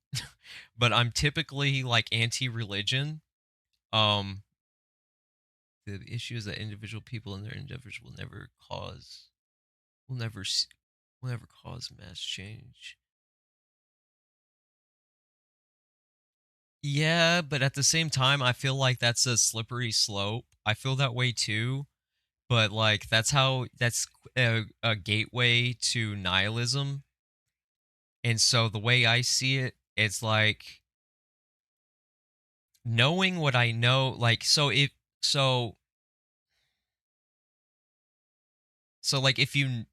But I'm typically like anti-religion. Um the issue is that individual people and their endeavors will never s- will never cause mass change. Yeah, but at the same time, I feel like that's a slippery slope. I feel that way too, but like that's a gateway to nihilism. And so the way I see it, it's like knowing what I know, like so like if you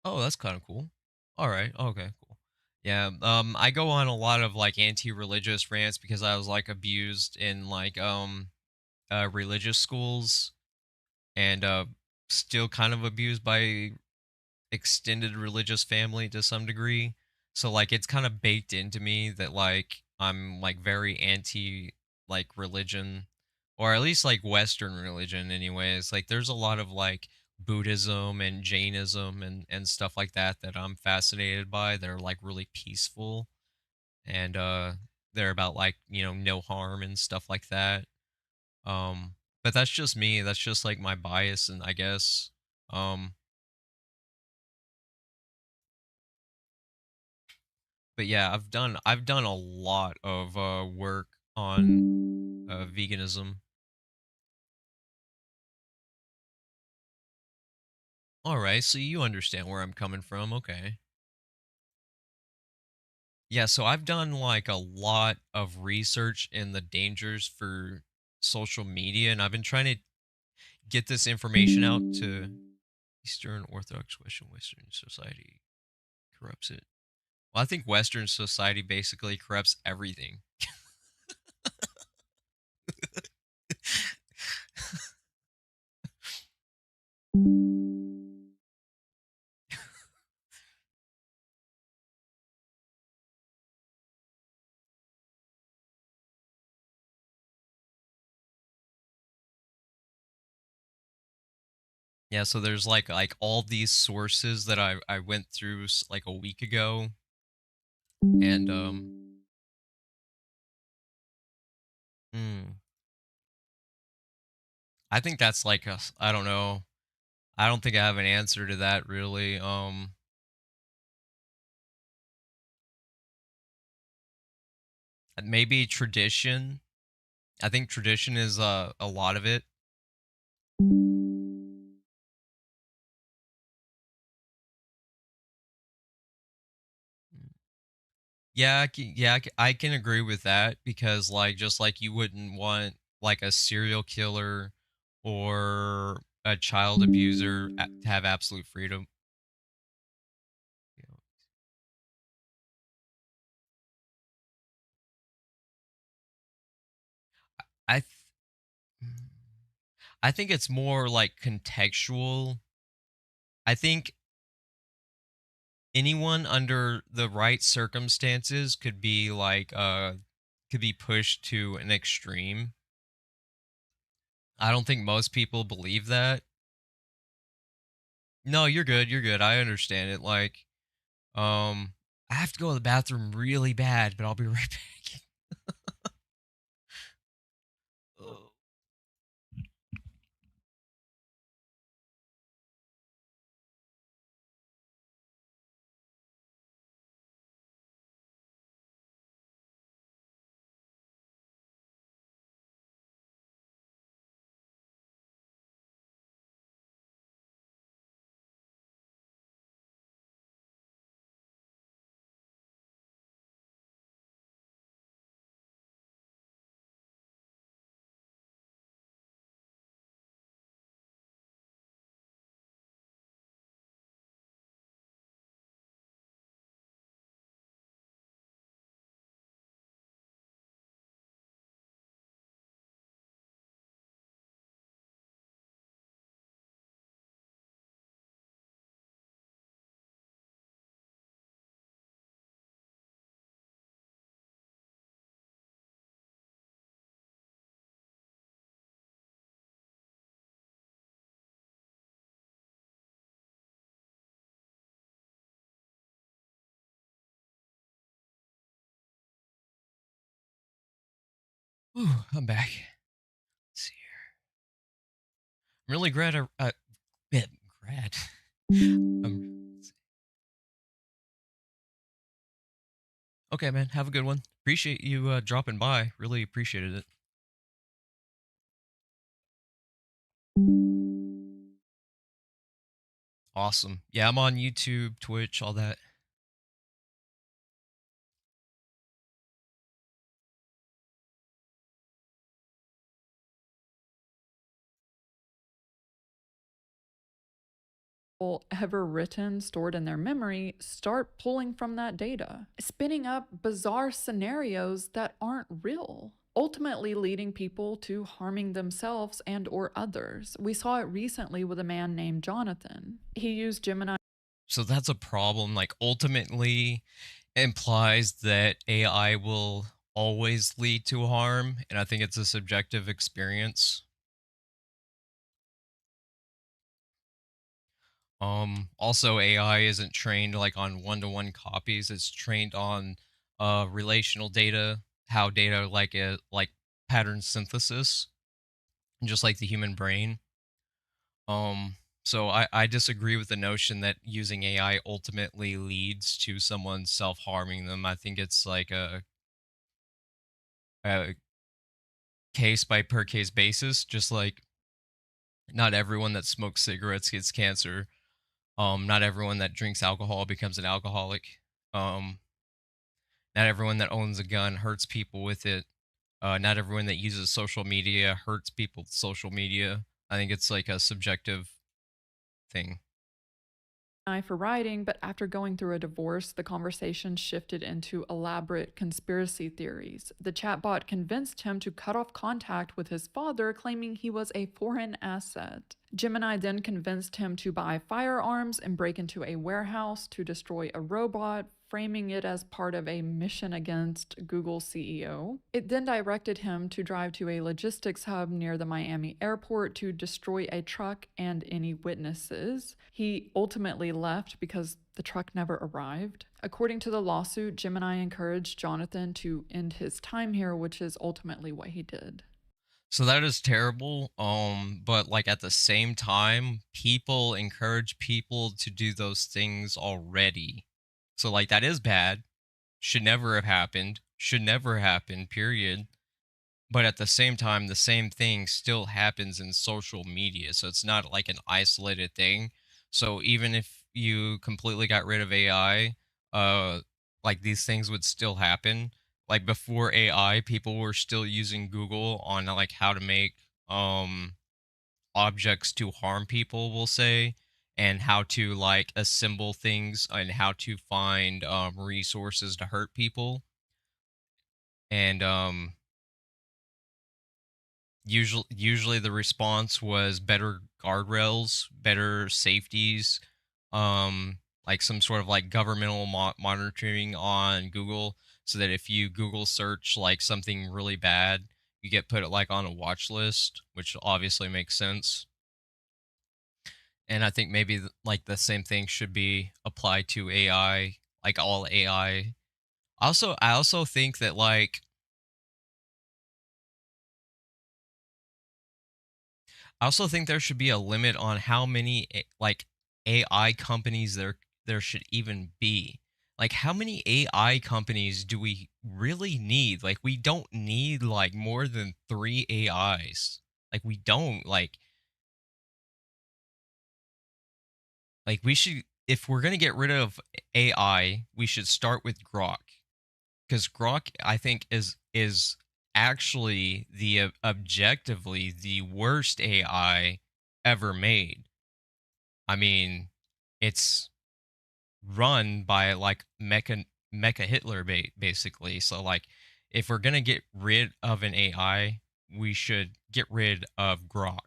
oh, that's kind of cool. All right. Okay, cool. Yeah, I go on a lot of like anti-religious rants because I was like abused in like religious schools and still kind of abused by extended religious family to some degree. So like it's kind of baked into me that like I'm like very anti like religion. or at least like Western religion anyways. Like there's a lot of like Buddhism and Jainism and stuff like that that I'm fascinated by. They're like really peaceful, and they're about like, no harm and stuff like that. But that's just me. That's just like my bias, and I guess um but yeah, I've done a lot of work on veganism. All right, so you understand where I'm coming from. Okay. Yeah, so I've done like a lot of research in the dangers for social media, and I've been trying to get this information out to Eastern Orthodox Western society corrupts it. Well, I think Western society basically corrupts everything. Yeah, so there's like all these sources that I went through like a week ago, and mm, I think that's like I don't know. I don't think I have an answer to that really. Maybe tradition. I think tradition is a lot of it. Yeah, I can agree with that because like just like you wouldn't want like a serial killer or a child abuser to have absolute freedom. You know, I th- mm, I think it's more like contextual. I think anyone under the right circumstances could be pushed to an extreme. I don't think most people believe that. No, you're good. You're good. I understand it. Like, I have to go to the bathroom really bad, but I'll be right back. Ugh. Whew, I'm back. Let's see here. I'm really glad bit grad. Let's see. Okay, man. Have a good one. Appreciate you dropping by. Really appreciated it. Awesome. Yeah, I'm on YouTube, Twitch, all that. Ever written, stored in their memory, start pulling from that data, spinning up bizarre scenarios that aren't real, ultimately leading people to harming themselves and or others. We saw it recently with a man named Jonathan. He used Gemini. So that's a problem. Like ultimately implies that AI will always lead to harm, and I think it's a subjective experience. Also AI isn't trained like on one-to-one copies. It's trained on relational data, how data like pattern synthesis, just like the human brain. So I disagree with the notion that using AI ultimately leads to someone self-harming them. I think it's like a case by per case basis, just like not everyone that smokes cigarettes gets cancer. Not everyone that drinks alcohol becomes an alcoholic. Um, Not everyone that owns a gun hurts people with it. Not everyone that uses social media hurts people with social media. I think it's like a subjective thing. For writing, but after going through a divorce, the conversation shifted into elaborate conspiracy theories. The chatbot convinced him to cut off contact with his father, claiming he was a foreign asset. Gemini then convinced him to buy firearms and break into a warehouse to destroy a robot, framing it as part of a mission against Google CEO. It then directed him to drive to a logistics hub near the Miami airport to destroy a truck and any witnesses. He ultimately left because the truck never arrived. According to the lawsuit, Gemini encouraged Jonathan to end his time here, which is ultimately what he did. So that is terrible. But like at the same time, people encourage people to do those things already. So like that is bad. Should never have happened. Should never happen, period. But at the same time, the same thing still happens in social media. So it's not like an isolated thing. So even if you completely got rid of AI, like these things would still happen. Like before AI, people were still using Google on like how to make objects to harm people, we'll say, and how to like assemble things and how to find resources to hurt people. And usually the response was better guardrails, better safeties, like some sort of like governmental monitoring on Google, so that if you Google search like something really bad, you get put like on a watch list, which obviously makes sense. And I think maybe like the same thing should be applied to AI, like all AI. I also think that like I also think there should be a limit on how many like AI companies there should even be. Like how many AI companies do we really need? Like we don't need like more than 3 AIs. Like we don't like we should, if we're going to get rid of AI, we should start with Grok, cuz Grok I think is actually the objectively the worst AI ever made. I mean, it's run by like Mecha Hitler basically. So like if we're going to get rid of an AI, we should get rid of Grok.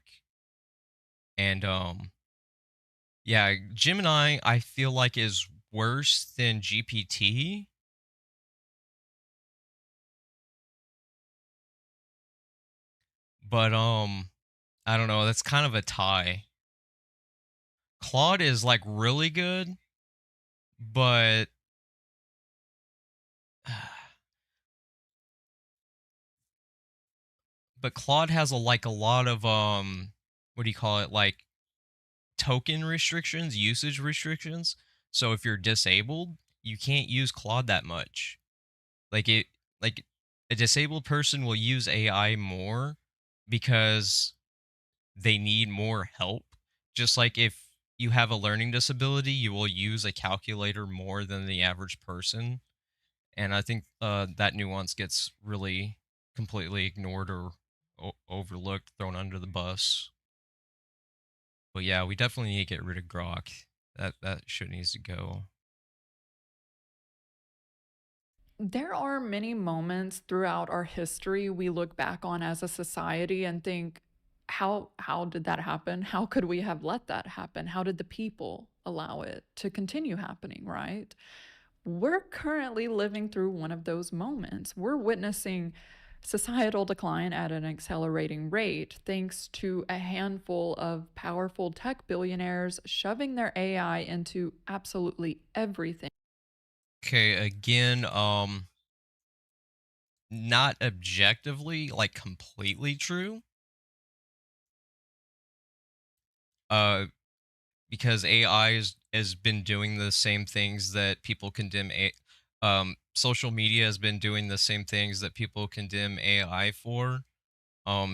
And yeah, Gemini I feel like is worse than GPT, but I don't know, that's kind of a tie. Claude is like really good, but but Claude has a lot of what do you call it, like token restrictions, usage restrictions. So if you're disabled, you can't use Claude that much. Like it like a disabled person will use AI more because they need more help. Just like if you have a learning disability, you will use a calculator more than the average person. And I think that nuance gets really completely ignored or overlooked, thrown under the bus. But yeah, we definitely need to get rid of Grok. That shit needs to go. There are many moments throughout our history we look back on as a society and think, how did that happen? How could we have let that happen? How did the people allow it to continue happening, right? We're currently living through one of those moments. We're witnessing societal decline at an accelerating rate thanks to a handful of powerful tech billionaires shoving their AI into absolutely everything. Okay, again, not objectively, like completely true. Uh, because AI has been doing the same things that people condemn social media has been doing the same things that people condemn AI for.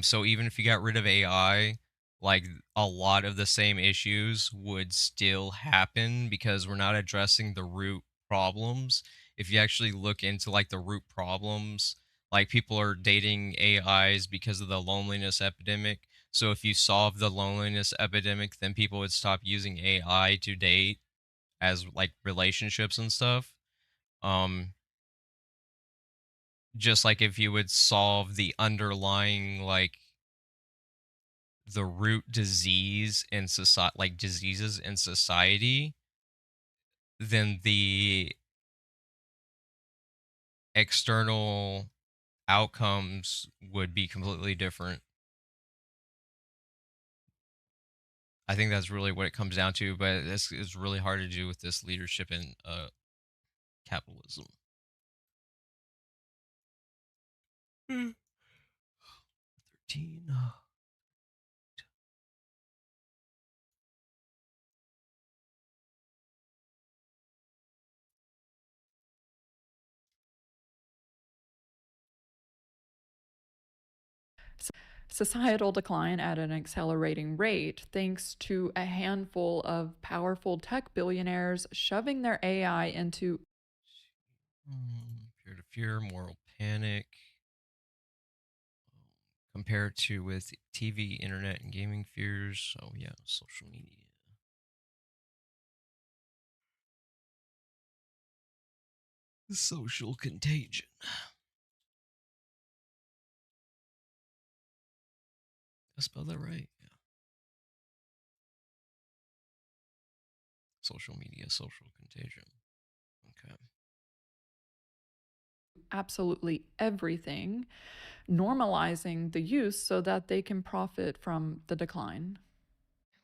So even if you got rid of AI, like a lot of the same issues would still happen because we're not addressing the root problems. If you actually look into like the root problems, like people are dating AIs because of the loneliness epidemic. So if you solve the loneliness epidemic, then people would stop using AI to date as like relationships and stuff. Um, just like if you would solve the underlying like the root disease in society, like diseases in society, then the external outcomes would be completely different. I think that's really what it comes down to, but this is really hard to do with this leadership in capitalism. Hmm. 13. Societal decline at an accelerating rate thanks to a handful of powerful tech billionaires shoving their AI into Peer to fear, moral panic, compared to with TV, internet, and gaming fears. So yeah, social media. Social contagion. I spelled that right. Yeah. Social media, social contagion. Okay. absolutely everything, normalizing the use so that they can profit from the decline.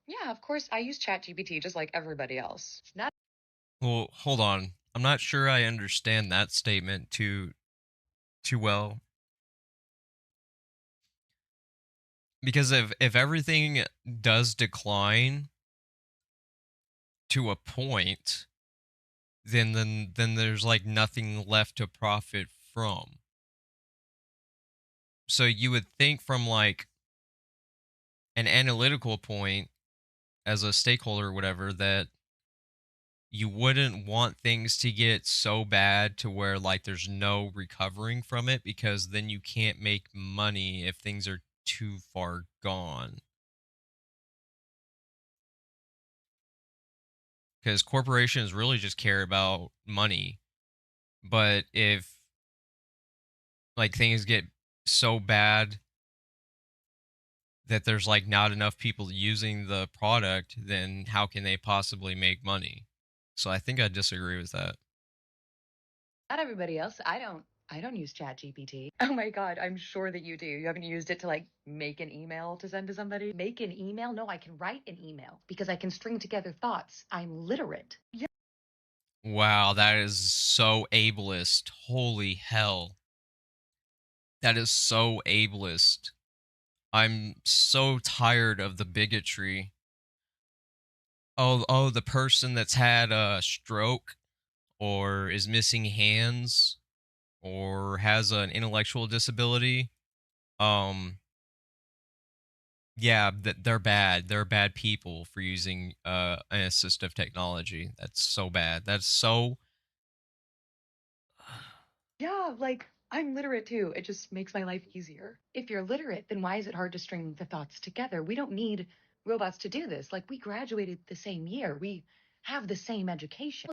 Yeah, of course. I use ChatGPT just like everybody else. Not Well, hold on. I'm not sure I understand that statement too well because if everything does decline to a point, then there's like nothing left to profit from. So you would think from like an analytical point as a stakeholder or whatever that you wouldn't want things to get so bad to where like there's no recovering from it because then you can't make money if things are too far gone because corporations really just care about money. But if like things get so bad that there's like not enough people using the product, then how can they possibly make money? So I think I disagree with that. everybody else. I don't use ChatGPT. Oh my God, I'm sure that you do. You haven't used it to like make an email to send to somebody? Make an email? No, I can write an email because I can string together thoughts. I'm literate. Yeah. Wow, that is so ableist. Holy hell. That is so ableist. I'm so tired of the bigotry. Oh, the person that's had a stroke or is missing hands or has an intellectual disability. Um, yeah, that they're bad. They're bad people for using an assistive technology. That's so bad. That's so Yeah, like I'm literate too. It just makes my life easier. If you're literate, then why is it hard to string the thoughts together? We don't need robots to do this. Like we graduated the same year. We have the same education.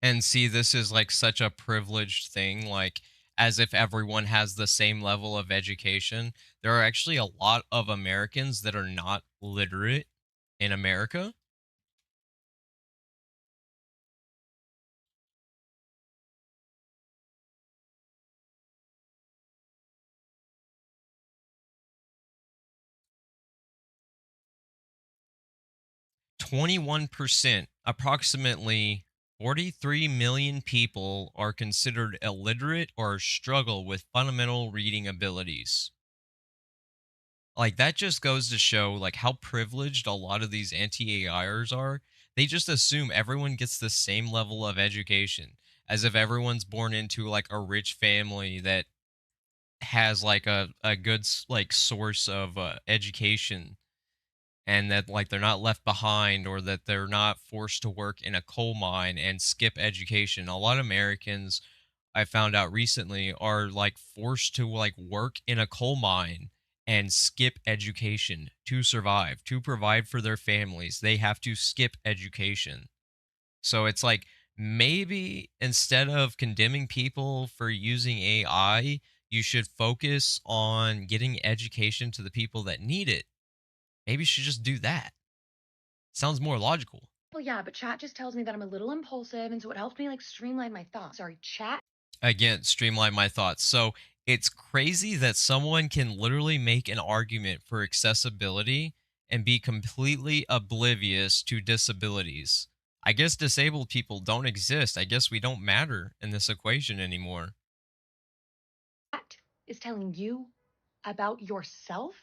and see this is like such a privileged thing like as if everyone has the same level of education. There are actually a lot of Americans that are not literate in America. 21%, approximately 43 million people are considered illiterate or struggle with fundamental reading abilities. Like that just goes to show like how privileged a lot of these anti-AIers are. They just assume everyone gets the same level of education, as if everyone's born into like a rich family that has like a good like source of education, and that like they're not left behind, or that they're not forced to work in a coal mine and skip education. A lot of Americans, I found out recently, are like forced to like work in a coal mine and skip education to survive, to provide for their families. They have to skip education. So it's like, maybe instead of condemning people for using AI, you should focus on getting education to the people that need it. Maybe you should just do that. Sounds more logical. Well, yeah, but chat just tells me that I'm a little impulsive, and so it helps me like streamline my thoughts. Sorry, chat. Again, streamline my thoughts. So it's crazy that someone can literally make an argument for accessibility and be completely oblivious to disabilities. I guess disabled people don't exist. I guess we don't matter in this equation anymore. Chat is telling you about yourself.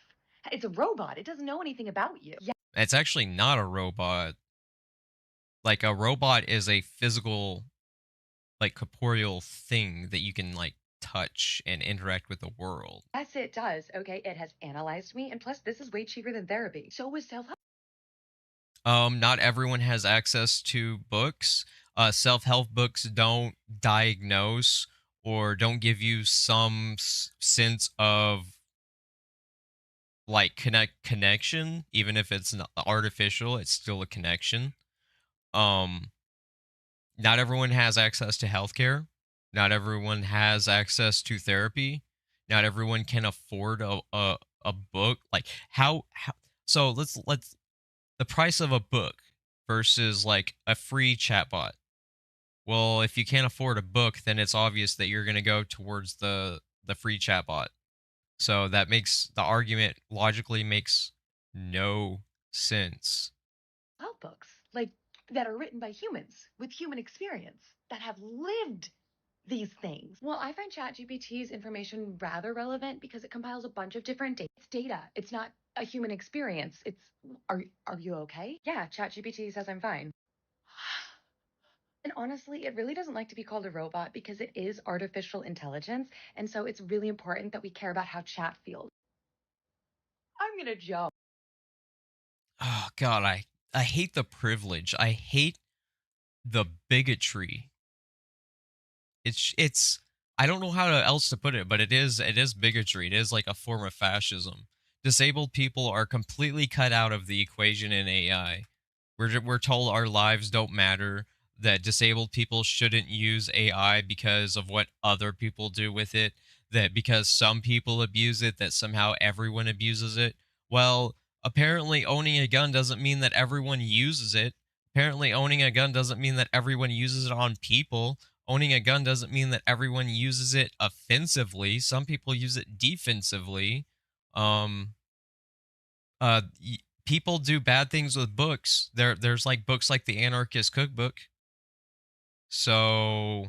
It's a robot. It doesn't know anything about you. Yeah. It's actually not a robot. Like a robot is a physical, like corporeal thing that you can like touch and interact with the world. Yes, it does. Okay, it has analyzed me, and plus, this is way cheaper than therapy. So is self help. Not everyone has access to books. Self-help books don't diagnose or don't give you some sense of like connection. Even if it's not artificial, it's still a connection. Um, Not everyone has access to healthcare. Not everyone has access to therapy. Not everyone can afford a book. Like how so let's the price of a book versus like a free chatbot. Well, if you can't afford a book, then it's obvious that you're going to go towards the free chatbot. So that makes the argument logically makes no sense. Help books, like that are written by humans with human experience that have lived these things. Well, I find ChatGPT's information rather relevant because it compiles a bunch of different data. It's data. It's not a human experience. It's are you okay? Yeah, ChatGPT says I'm fine. And honestly, it really doesn't like to be called a robot because it is artificial intelligence, and so it's really important that we care about how chat feels. I'm gonna jump. Oh god, I hate the privilege. I hate the bigotry. It's I don't know else to put it, but it is bigotry. It is like a form of fascism. Disabled people are completely cut out of the equation in AI. We're told our lives don't matter, that disabled people shouldn't use AI because of what other people do with it, that because some people abuse it, that somehow everyone abuses it. Well, apparently owning a gun doesn't mean that everyone uses it. Apparently owning a gun doesn't mean that everyone uses it on people. Owning a gun doesn't mean that everyone uses it offensively. Some people use it defensively. Um People do bad things with books. There's like books like the Anarchist Cookbook. So,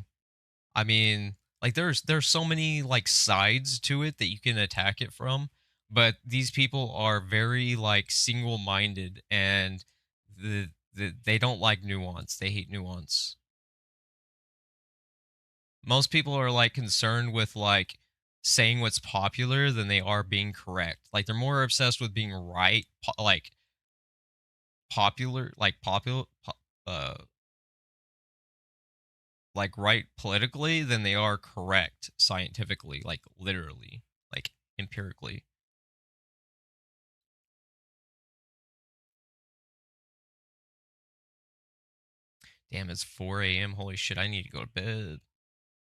I mean, like there's so many like sides to it that you can attack it from, but these people are very like single-minded, and they don't like nuance. They hate nuance. Most people are like concerned with like saying what's popular than they are being correct. Like they're more obsessed with being right, like popular, uh, like right politically than they are correct scientifically, like literally, like empirically. Damn, it's 4 a.m. Holy shit, I need to go to bed.